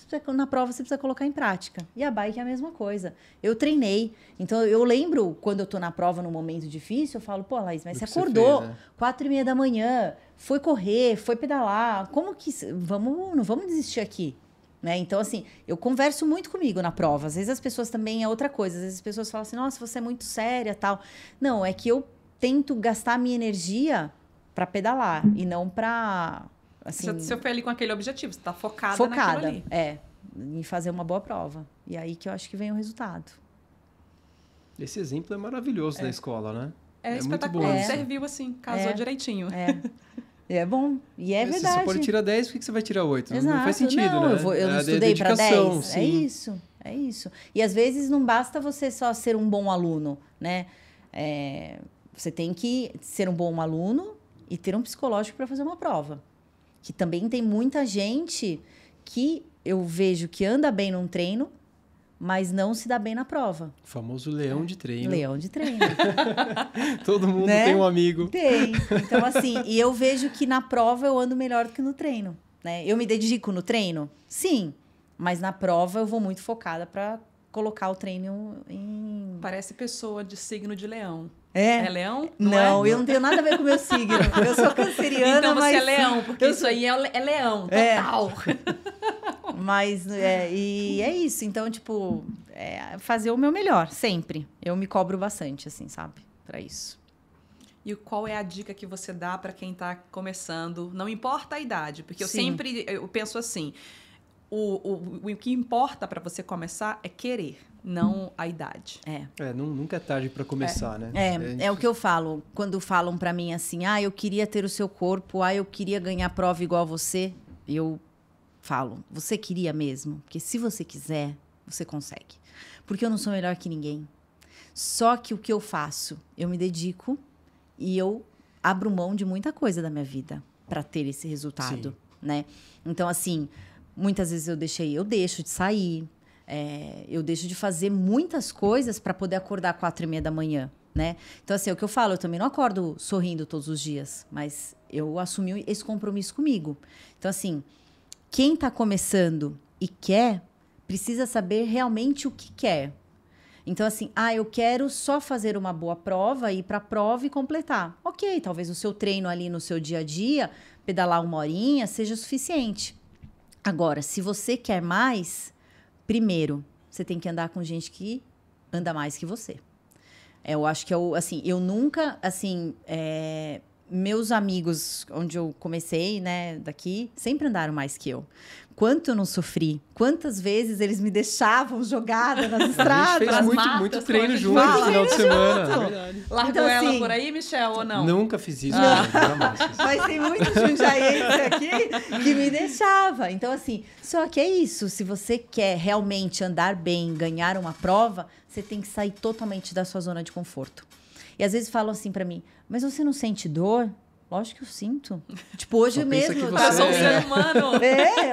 Então, na prova, você precisa colocar em prática. E a bike é a mesma coisa. Eu treinei. Então, eu lembro, quando eu tô na prova, num momento difícil, eu falo, pô, Laís, mas você acordou 4h30 da manhã, foi correr, foi pedalar. Como que... não vamos desistir aqui. Né? Então, assim, eu converso muito comigo na prova. Às vezes, as pessoas também é outra coisa. Às vezes, as pessoas falam assim, nossa, você é muito séria, tal. Não, é que eu tento gastar minha energia para pedalar e não para... Assim,
você foi ali com aquele objetivo, você está focada naquilo ali.
Em fazer uma boa prova. E aí que eu acho que vem o resultado.
Esse exemplo é maravilhoso da escola, né?
É espetacular. Serviu assim, casou direitinho.
É bom. E é verdade.
Você só pode tirar 10, por que você vai tirar 8?
Exato.
Não faz sentido,
não,
né?
Eu não estudei para 10.
Sim.
É isso. É isso. E às vezes não basta você só ser um bom aluno, né? Você tem que ser um bom aluno e ter um psicológico para fazer uma prova. Que também tem muita gente que eu vejo que anda bem num treino, mas não se dá bem na prova.
O famoso leão de treino.
Leão de treino.
Todo mundo
Né?
tem um amigo.
Tem. Então, assim, e eu vejo que na prova eu ando melhor do que no treino, né? Eu me dedico no treino? Sim. Mas na prova eu vou muito focada para colocar o treino em...
Parece pessoa de signo de leão.
É?
É leão?
Não,
é?
eu não tenho nada a ver com o meu signo. Eu sou canceriana,
Então você
mas...
é leão, porque isso aí é leão, total.
Mas, e é isso. Então, tipo, fazer o meu melhor, sempre. Eu me cobro bastante, assim, sabe? Pra isso.
E qual é a dica que você dá para quem tá começando? Não importa a idade, porque
Sim.
eu penso assim, o que importa para você começar é querer, não a idade.
Nunca é tarde pra começar, né?
É o que eu falo. Quando falam pra mim assim, eu queria ter o seu corpo, eu queria ganhar prova igual você, eu falo, você queria mesmo? Porque se você quiser, você consegue. Porque eu não sou melhor que ninguém. Só que o que eu faço? Eu me dedico e eu abro mão de muita coisa da minha vida pra ter esse resultado, né? Então, assim, muitas vezes eu deixo de sair, eu deixo de fazer muitas coisas para poder acordar 4:30 da manhã, né? Então, assim, é o que eu falo, eu também não acordo sorrindo todos os dias, mas eu assumi esse compromisso comigo. Então, assim, quem está começando e quer, precisa saber realmente o que quer. Então, assim, eu quero só fazer uma boa prova, ir para a prova e completar. Ok, talvez o seu treino ali no seu dia a dia, pedalar 1 horinha, seja suficiente. Agora, se você quer mais, primeiro, você tem que andar com gente que anda mais que você. Eu acho que eu nunca, meus amigos, onde eu comecei, né, daqui, sempre andaram mais que eu. Quanto eu não sofri, quantas vezes eles me deixavam jogada nas
A gente
estradas.
fez
Nas
muito,
matas,
muito
como a
treino
gente
junto no
fala.
final de semana. É verdade.
Largou
Então,
ela
assim,
por aí, Michel, ou não?
Nunca fiz isso. Jamais fiz isso.
Mas tem muito jundiaense aqui que me deixava. Então, assim, só que é isso. Se você quer realmente andar bem, ganhar uma prova, você tem que sair totalmente da sua zona de conforto. E às vezes falam assim pra mim, mas você não sente dor? Lógico que eu sinto. Tipo, hoje
Só pensa
mesmo...
que
Eu sou um
você-
ser humano.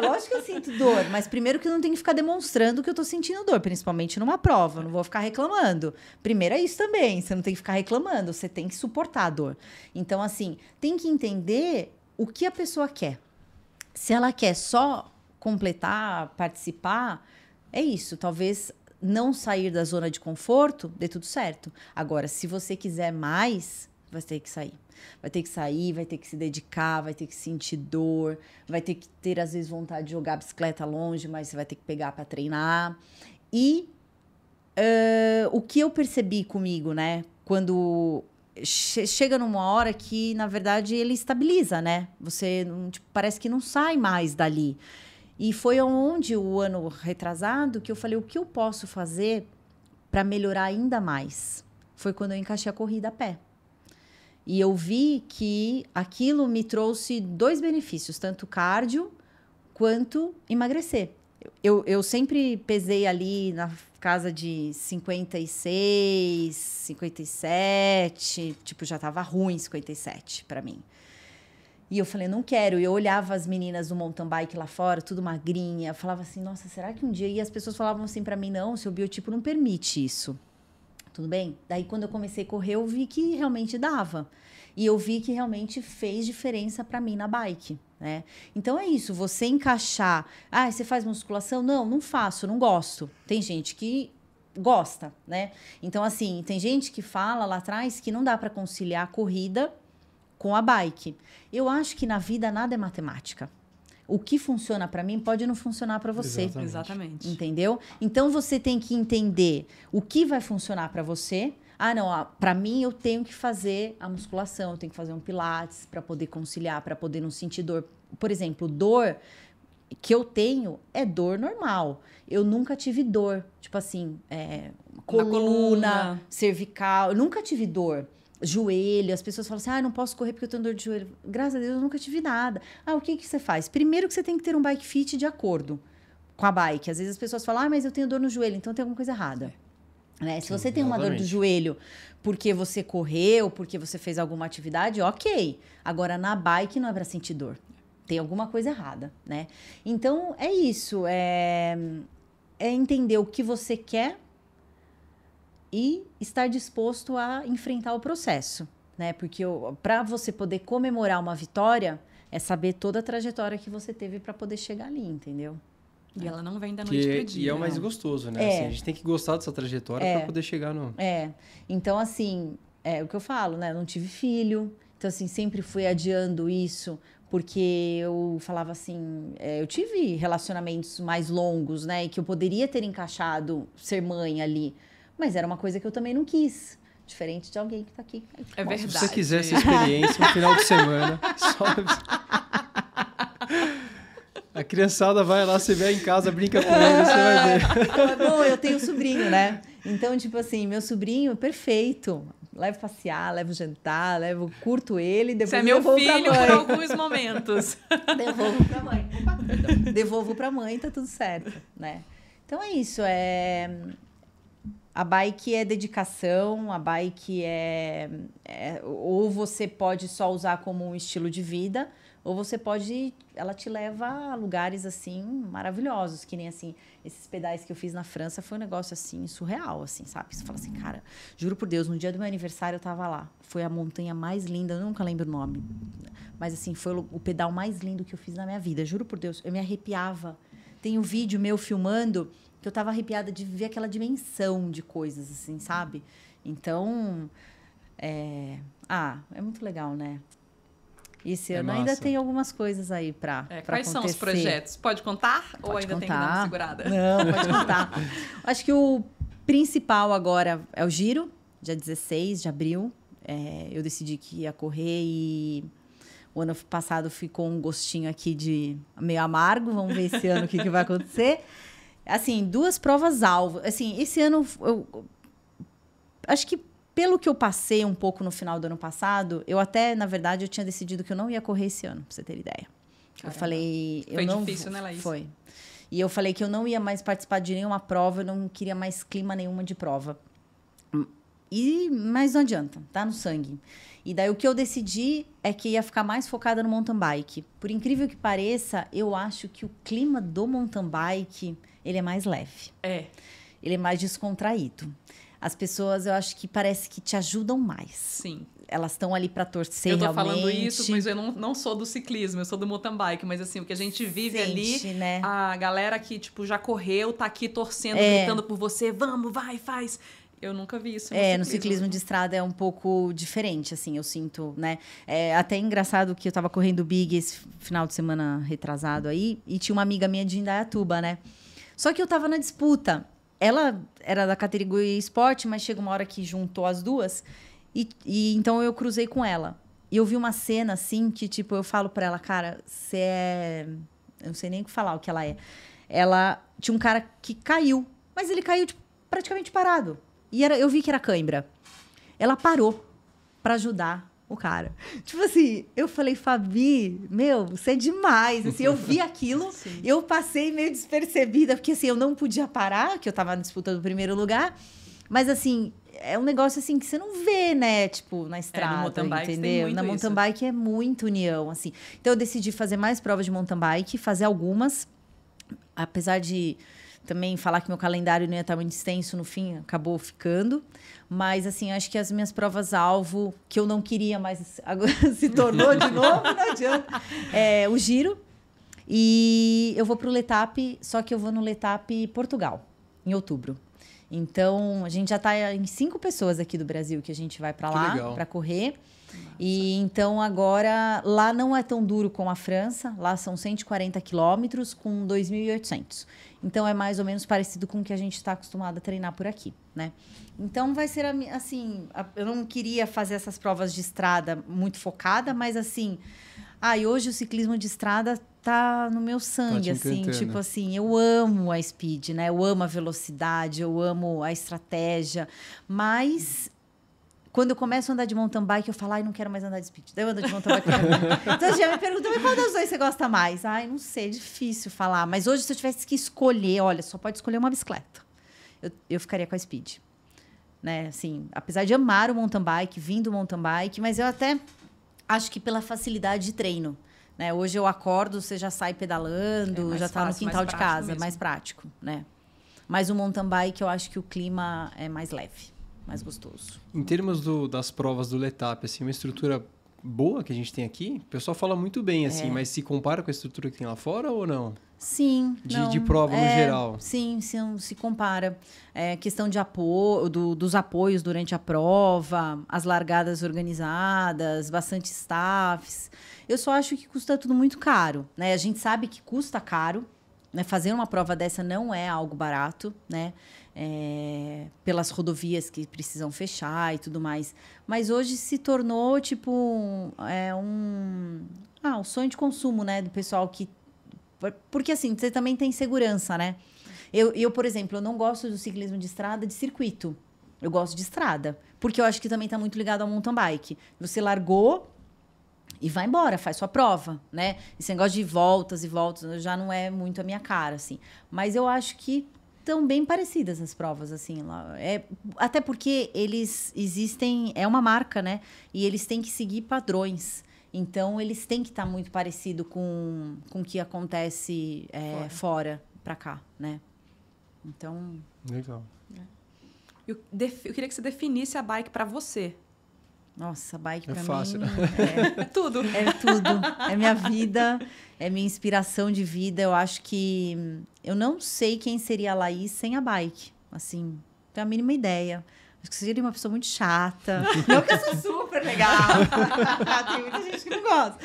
Lógico que eu sinto dor, mas primeiro que eu não tenho que ficar demonstrando que eu tô sentindo dor, principalmente numa prova, eu não vou ficar reclamando. Primeiro é isso também, você não tem que ficar reclamando, você tem que suportar a dor. Então, assim, tem que entender o que a pessoa quer. Se ela quer só completar, participar, é isso, talvez não sair da zona de conforto, dê tudo certo. Agora, se você quiser mais, vai ter que sair. Vai ter que sair, vai ter que se dedicar, vai ter que sentir dor, vai ter que ter, às vezes, vontade de jogar a bicicleta longe, mas você vai ter que pegar para treinar. E o que eu percebi comigo, né? Quando chega numa hora que, na verdade, ele estabiliza, né? Você parece que não sai mais dali. E foi onde, o ano retrasado, que eu falei, o que eu posso fazer para melhorar ainda mais? Foi quando eu encaixei a corrida a pé. E eu vi que aquilo me trouxe 2 benefícios, tanto cardio quanto emagrecer. Eu sempre pesei ali na casa de 56, 57, tipo, já tava ruim 57 para mim. E eu falei, não quero. E eu olhava as meninas do mountain bike lá fora, tudo magrinha, falava assim, nossa, será que um dia... E as pessoas falavam assim para mim, não, seu biotipo não permite isso. Tudo bem? Daí, quando eu comecei a correr, eu vi que realmente dava. E eu vi que realmente fez diferença para mim na bike, né? Então, é isso. Você encaixar... você faz musculação? Não, não faço, não gosto. Tem gente que gosta, né? Então, assim, tem gente que fala lá atrás que não dá para conciliar a corrida com a bike. Eu acho que na vida nada é matemática. O que funciona para mim pode não funcionar para você.
Exatamente.
Entendeu? Então, você tem que entender o que vai funcionar para você. Para mim, eu tenho que fazer a musculação, eu tenho que fazer um pilates para poder conciliar, para poder não sentir dor. Por exemplo, dor que eu tenho é dor normal. Eu nunca tive dor, tipo assim, coluna, cervical, eu nunca tive dor. Joelho, as pessoas falam assim, não posso correr porque eu tenho dor de joelho. Graças a Deus, eu nunca tive nada. O que você faz? Primeiro que você tem que ter um bike fit de acordo com a bike. Às vezes as pessoas falam, mas eu tenho dor no joelho, então tem alguma coisa errada. Né? Se você tem uma dor do joelho porque você correu, porque você fez alguma atividade, ok. Agora, na bike não é para sentir dor. Tem alguma coisa errada, né? Então, é isso. É entender o que você quer e estar disposto a enfrentar o processo, né? Porque para você poder comemorar uma vitória, é saber toda a trajetória que você teve para poder chegar ali, entendeu?
E ela não vem da noite pro dia.
E é o mais gostoso, né? Assim, a gente tem que gostar dessa trajetória para poder chegar no...
Então, assim, é o que eu falo, né? Eu não tive filho. Então, assim, sempre fui adiando isso. Porque eu falava assim... eu tive relacionamentos mais longos, né? E que eu poderia ter encaixado ser mãe ali. Mas era uma coisa que eu também não quis. Diferente de alguém que tá aqui.
É verdade.
Se você quiser essa experiência, no final de semana, só... A criançada vai lá, você vê em casa, brinca com ele, você vai ver.
Bom, eu tenho sobrinho, né? Então, tipo assim, meu sobrinho, perfeito. Levo passear, levo jantar, curto ele, depois
você é meu filho por
alguns
alguns momentos.
Devolvo pra mãe. Devolvo pra mãe, tá tudo certo, né? Então é isso, a bike é dedicação, a bike ou você pode só usar como um estilo de vida, ou você pode, ela te leva a lugares assim maravilhosos, que nem assim, esses pedais que eu fiz na França foi um negócio assim surreal, assim, sabe? Você fala assim, cara, juro por Deus, no dia do meu aniversário eu tava lá. Foi a montanha mais linda, eu nunca lembro o nome. Mas assim, foi o pedal mais lindo que eu fiz na minha vida, juro por Deus, eu me arrepiava. Tem um vídeo meu filmando que eu tava arrepiada de ver aquela dimensão de coisas, assim, sabe? Então, é muito legal, né? Esse ano ainda tem algumas coisas aí pra
quais
acontecer.
são os projetos? Pode contar? Ou ainda tem que dar uma segurada?
Não, pode contar. Acho que o principal agora é o Giro, dia 16 de abril. Eu decidi que ia correr e o ano passado ficou um gostinho aqui de meio amargo. Vamos ver esse ano o que vai acontecer. Assim, 2 provas-alvo. Assim, esse ano, eu acho que pelo que eu passei um pouco no final do ano passado, eu até, na verdade, eu tinha decidido que eu não ia correr esse ano, pra você ter ideia. Caramba. Eu falei...
Foi difícil, né, Laís?
Foi. E eu falei que eu não ia mais participar de nenhuma prova, eu não queria mais clima nenhuma de prova. Mas não adianta, tá no sangue. E daí o que eu decidi é que ia ficar mais focada no mountain bike. Por incrível que pareça, eu acho que o clima do mountain bike, ele é mais leve. Ele é mais descontraído. As pessoas, eu acho que parece que te ajudam mais.
Sim.
Elas estão ali para torcer
realmente.
Eu tô
falando isso, mas eu não sou do ciclismo, eu sou do mountain bike. Mas assim, o que a gente vive ali,
né?
A galera que tipo, já correu, tá aqui torcendo, gritando por você, vamos, vai, faz. Eu nunca vi isso
no ciclismo de estrada é um pouco diferente, assim, eu sinto, né? Até engraçado que eu tava correndo o Big esse final de semana retrasado aí, e tinha uma amiga minha de Indaiatuba, né? Só que eu tava na disputa. Ela era da categoria esporte, mas chega uma hora que juntou as duas. E então eu cruzei com ela. E eu vi uma cena assim que, tipo, eu falo pra ela, cara, você é... Eu não sei nem o que falar o que ela é. Ela tinha um cara que caiu, mas ele caiu, tipo, praticamente parado. E eu vi que era cãibra. Ela parou pra ajudar o cara. Tipo assim, eu falei, Fabi, meu, você é demais. Assim, eu vi aquilo, eu passei meio despercebida, porque assim, eu não podia parar, que eu tava na disputa do primeiro lugar. Mas assim, é um negócio assim que você não vê, né? Tipo, na estrada,
no mountain bike
entendeu? Na mountain bike é muito união, assim. Então eu decidi fazer mais provas de mountain bike, fazer algumas, apesar de também falar que meu calendário não ia estar muito extenso, no fim acabou ficando. Mas, assim, acho que as minhas provas-alvo, que eu não queria, mas agora se tornou de novo, não adianta. O Giro. E eu vou para o Letap, só que eu vou no Letap Portugal, em outubro. Então, a gente já está em 5 pessoas aqui do Brasil que a gente vai para lá para correr. E então agora lá não é tão duro como a França, lá são 140 quilômetros com 2.800. Então é mais ou menos parecido com o que a gente está acostumado a treinar por aqui, né? Então vai ser assim, eu não queria fazer essas provas de estrada muito focada, mas assim, e hoje o ciclismo de estrada tá no meu sangue, assim, tipo assim, eu amo a speed, né? Eu amo a velocidade, eu amo a estratégia, mas quando eu começo a andar de mountain bike, eu falo, ai, não quero mais andar de speed. Daí eu ando de mountain bike. Então, já me perguntam, mas qual das duas você gosta mais? Ai, não sei, é difícil falar. Mas hoje, se eu tivesse que escolher, olha, só pode escolher uma bicicleta. Eu ficaria com a speed. Né? Assim, apesar de amar o mountain bike, vim do mountain bike, mas eu até acho que pela facilidade de treino. Né? Hoje eu acordo, você já sai pedalando, já está no quintal de casa, mais prático. Né? Mas o mountain bike, eu acho que o clima é mais leve. Mais gostoso.
Em termos das provas do Letap, assim, uma estrutura boa que a gente tem aqui, o pessoal fala muito bem, assim, mas se compara com a estrutura que tem lá fora ou não?
Sim.
De prova no geral?
Sim, se compara. Questão de apoio, dos apoios durante a prova, as largadas organizadas, bastante staffs. Eu só acho que custa tudo muito caro. Né? A gente sabe que custa caro. Né? Fazer uma prova dessa não é algo barato, né? Pelas rodovias que precisam fechar e tudo mais. Mas hoje se tornou, tipo, um sonho de consumo, né? Do pessoal que... Porque, assim, você também tem segurança, né? Eu, por exemplo, eu não gosto do ciclismo de estrada de circuito. Eu gosto de estrada. Porque eu acho que também está muito ligado ao mountain bike. Você largou e vai embora, faz sua prova, né? Esse negócio de voltas e voltas já não é muito a minha cara, assim. Mas eu acho que estão bem parecidas as provas, assim. Até porque eles existem... É uma marca, né? E eles têm que seguir padrões. Então, eles têm que estar muito parecido com o que acontece fora para cá, né? Então...
Legal.
Eu queria que você definisse a bike para você.
Nossa, a bike para
fácil.
mim...
É tudo.
É tudo. É minha vida, é minha inspiração de vida. Eu acho que... Eu não sei quem seria a Laís sem a bike. Assim, não tenho a mínima ideia. Acho que seria uma pessoa muito chata. Não que eu sou super legal. Tem muita gente que não gosta.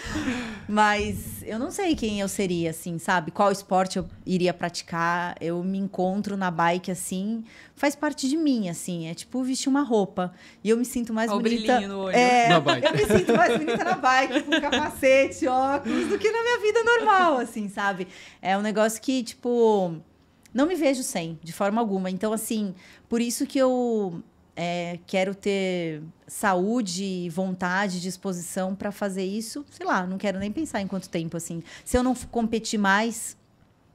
Mas eu não sei quem eu seria, assim, sabe? Qual esporte eu iria praticar. Eu me encontro na bike, assim. Faz parte de mim, assim. É tipo vestir uma roupa. E eu me sinto mais bonita...
O brilhinho no olho.
Na bike.
Eu me sinto mais bonita na bike, com capacete, óculos, do que na minha vida normal, assim, sabe? É um negócio que, tipo... Não me vejo sem, de forma alguma. Então, assim, por isso que eu... quero ter saúde, vontade, disposição para fazer isso. Sei lá, não quero nem pensar em quanto tempo, assim. Se eu não competir mais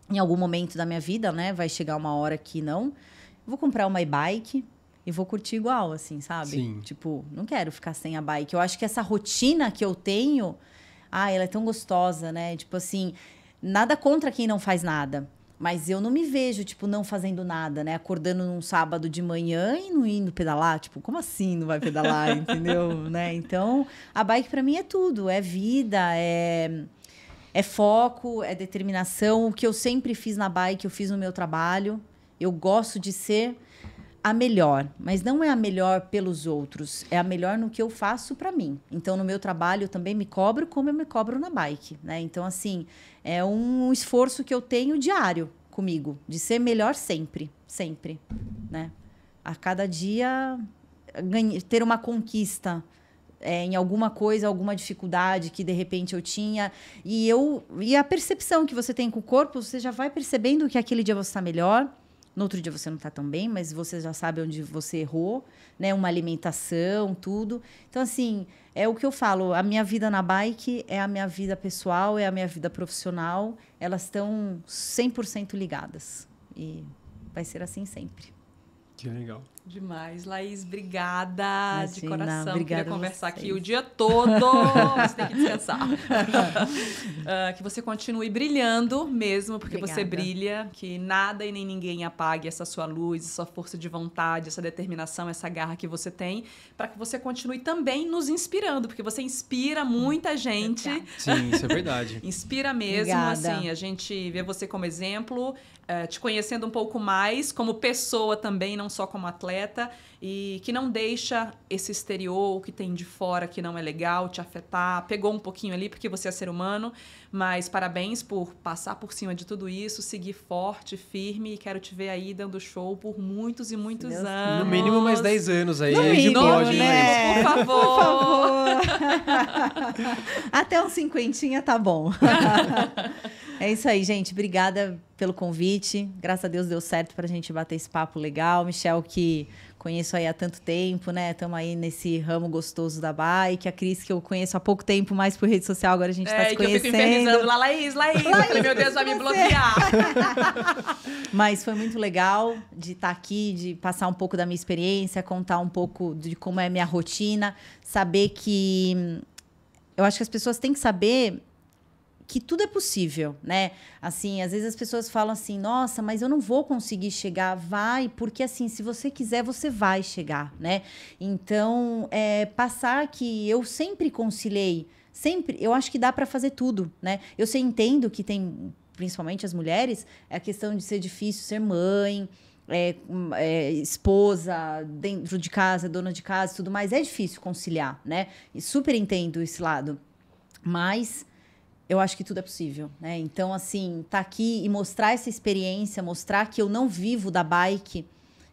em algum momento da minha vida, né? Vai chegar uma hora que não. Vou comprar uma e-bike e vou curtir igual, assim, sabe?
Sim.
Tipo, não quero ficar sem a bike. Eu acho que essa rotina que eu tenho... ela é tão gostosa, né? Tipo assim, nada contra quem não faz nada. Mas eu não me vejo, tipo, não fazendo nada, né? Acordando num sábado de manhã e não indo pedalar. Tipo, como assim não vai pedalar, entendeu? Né? Então, a bike pra mim é tudo. É vida, é foco, é determinação. O que eu sempre fiz na bike, eu fiz no meu trabalho. Eu gosto de ser a melhor. Mas não é a melhor pelos outros. É a melhor no que eu faço pra mim. Então, no meu trabalho, eu também me cobro como eu me cobro na bike, né? Então, assim... É um esforço que eu tenho diário comigo, de ser melhor sempre, sempre, né? A cada dia, ter uma conquista em alguma coisa, alguma dificuldade que, de repente, eu tinha. E a percepção que você tem com o corpo, você já vai percebendo que aquele dia você está melhor, no outro dia você não está tão bem, mas você já sabe onde você errou, né? Uma alimentação, tudo. Então, assim, é o que eu falo, a minha vida na bike é a minha vida pessoal, é a minha vida profissional, elas estão 100% ligadas. E vai ser assim sempre.
Que legal.
Demais. Laís, obrigada.
Imagina,
de coração.
obrigada
Queria conversar
vocês.
aqui o dia todo. Você tem que descansar. Que você continue brilhando mesmo, porque você
Obrigada.
brilha. Que nada e nem ninguém apague essa sua luz, essa força de vontade, essa determinação, essa garra que você tem, para que você continue também nos inspirando, porque você inspira muita gente.
Sim, isso é verdade.
Inspira mesmo,
Obrigada.
assim, a gente vê você como exemplo, te conhecendo um pouco mais, como pessoa também, não só como atleta, e que não deixa esse exterior, o que tem de fora que não é legal, te afetar. Pegou um pouquinho ali, porque você é ser humano, mas parabéns por passar por cima de tudo isso, seguir forte, firme, e quero te ver aí dando show por muitos e muitos
Deus
anos.
No mínimo mais 10 anos aí.
No
aí
mínimo,
de pódio,
né?
Laís.
Por favor.
Por favor. Até uns 50 tá bom. É isso aí, gente. Obrigada pelo convite. Graças a Deus deu certo pra gente bater esse papo legal. Michel, que conheço aí há tanto tempo, né? Estamos aí nesse ramo gostoso da bike. A Cris, que eu conheço há pouco tempo, mais por rede social, agora a gente tá se
que eu fico
conhecendo.
infernizando lá, Laís. Falei, meu Deus, vai me bloquear.
Mas foi muito legal de estar aqui, de passar um pouco da minha experiência, contar um pouco de como é a minha rotina, saber que... Eu acho que as pessoas têm que saber que tudo é possível, né? Assim, às vezes as pessoas falam assim, nossa, mas eu não vou conseguir chegar. Vai, porque assim, se você quiser, você vai chegar, né? Então, passar que eu sempre conciliei, sempre, eu acho que dá para fazer tudo, né? Eu entendo que tem, principalmente as mulheres, a questão de ser difícil ser mãe, esposa, dentro de casa, dona de casa, tudo mais, é difícil conciliar, né? E super entendo esse lado, mas eu acho que tudo é possível, né? Então, assim, tá aqui e mostrar essa experiência, mostrar que eu não vivo da bike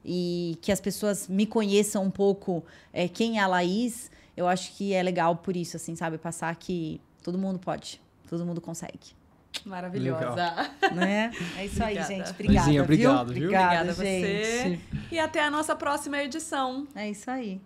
e que as pessoas me conheçam um pouco quem é a Laís, eu acho que é legal por isso, assim, sabe? Passar que todo mundo pode, todo mundo consegue.
Maravilhosa.
Né? É isso aí,
Obrigada.
gente. Obrigada,
Luizinha, obrigado,
viu?
viu?
Obrigada a
gente.
você. E até a nossa próxima edição.
É isso aí.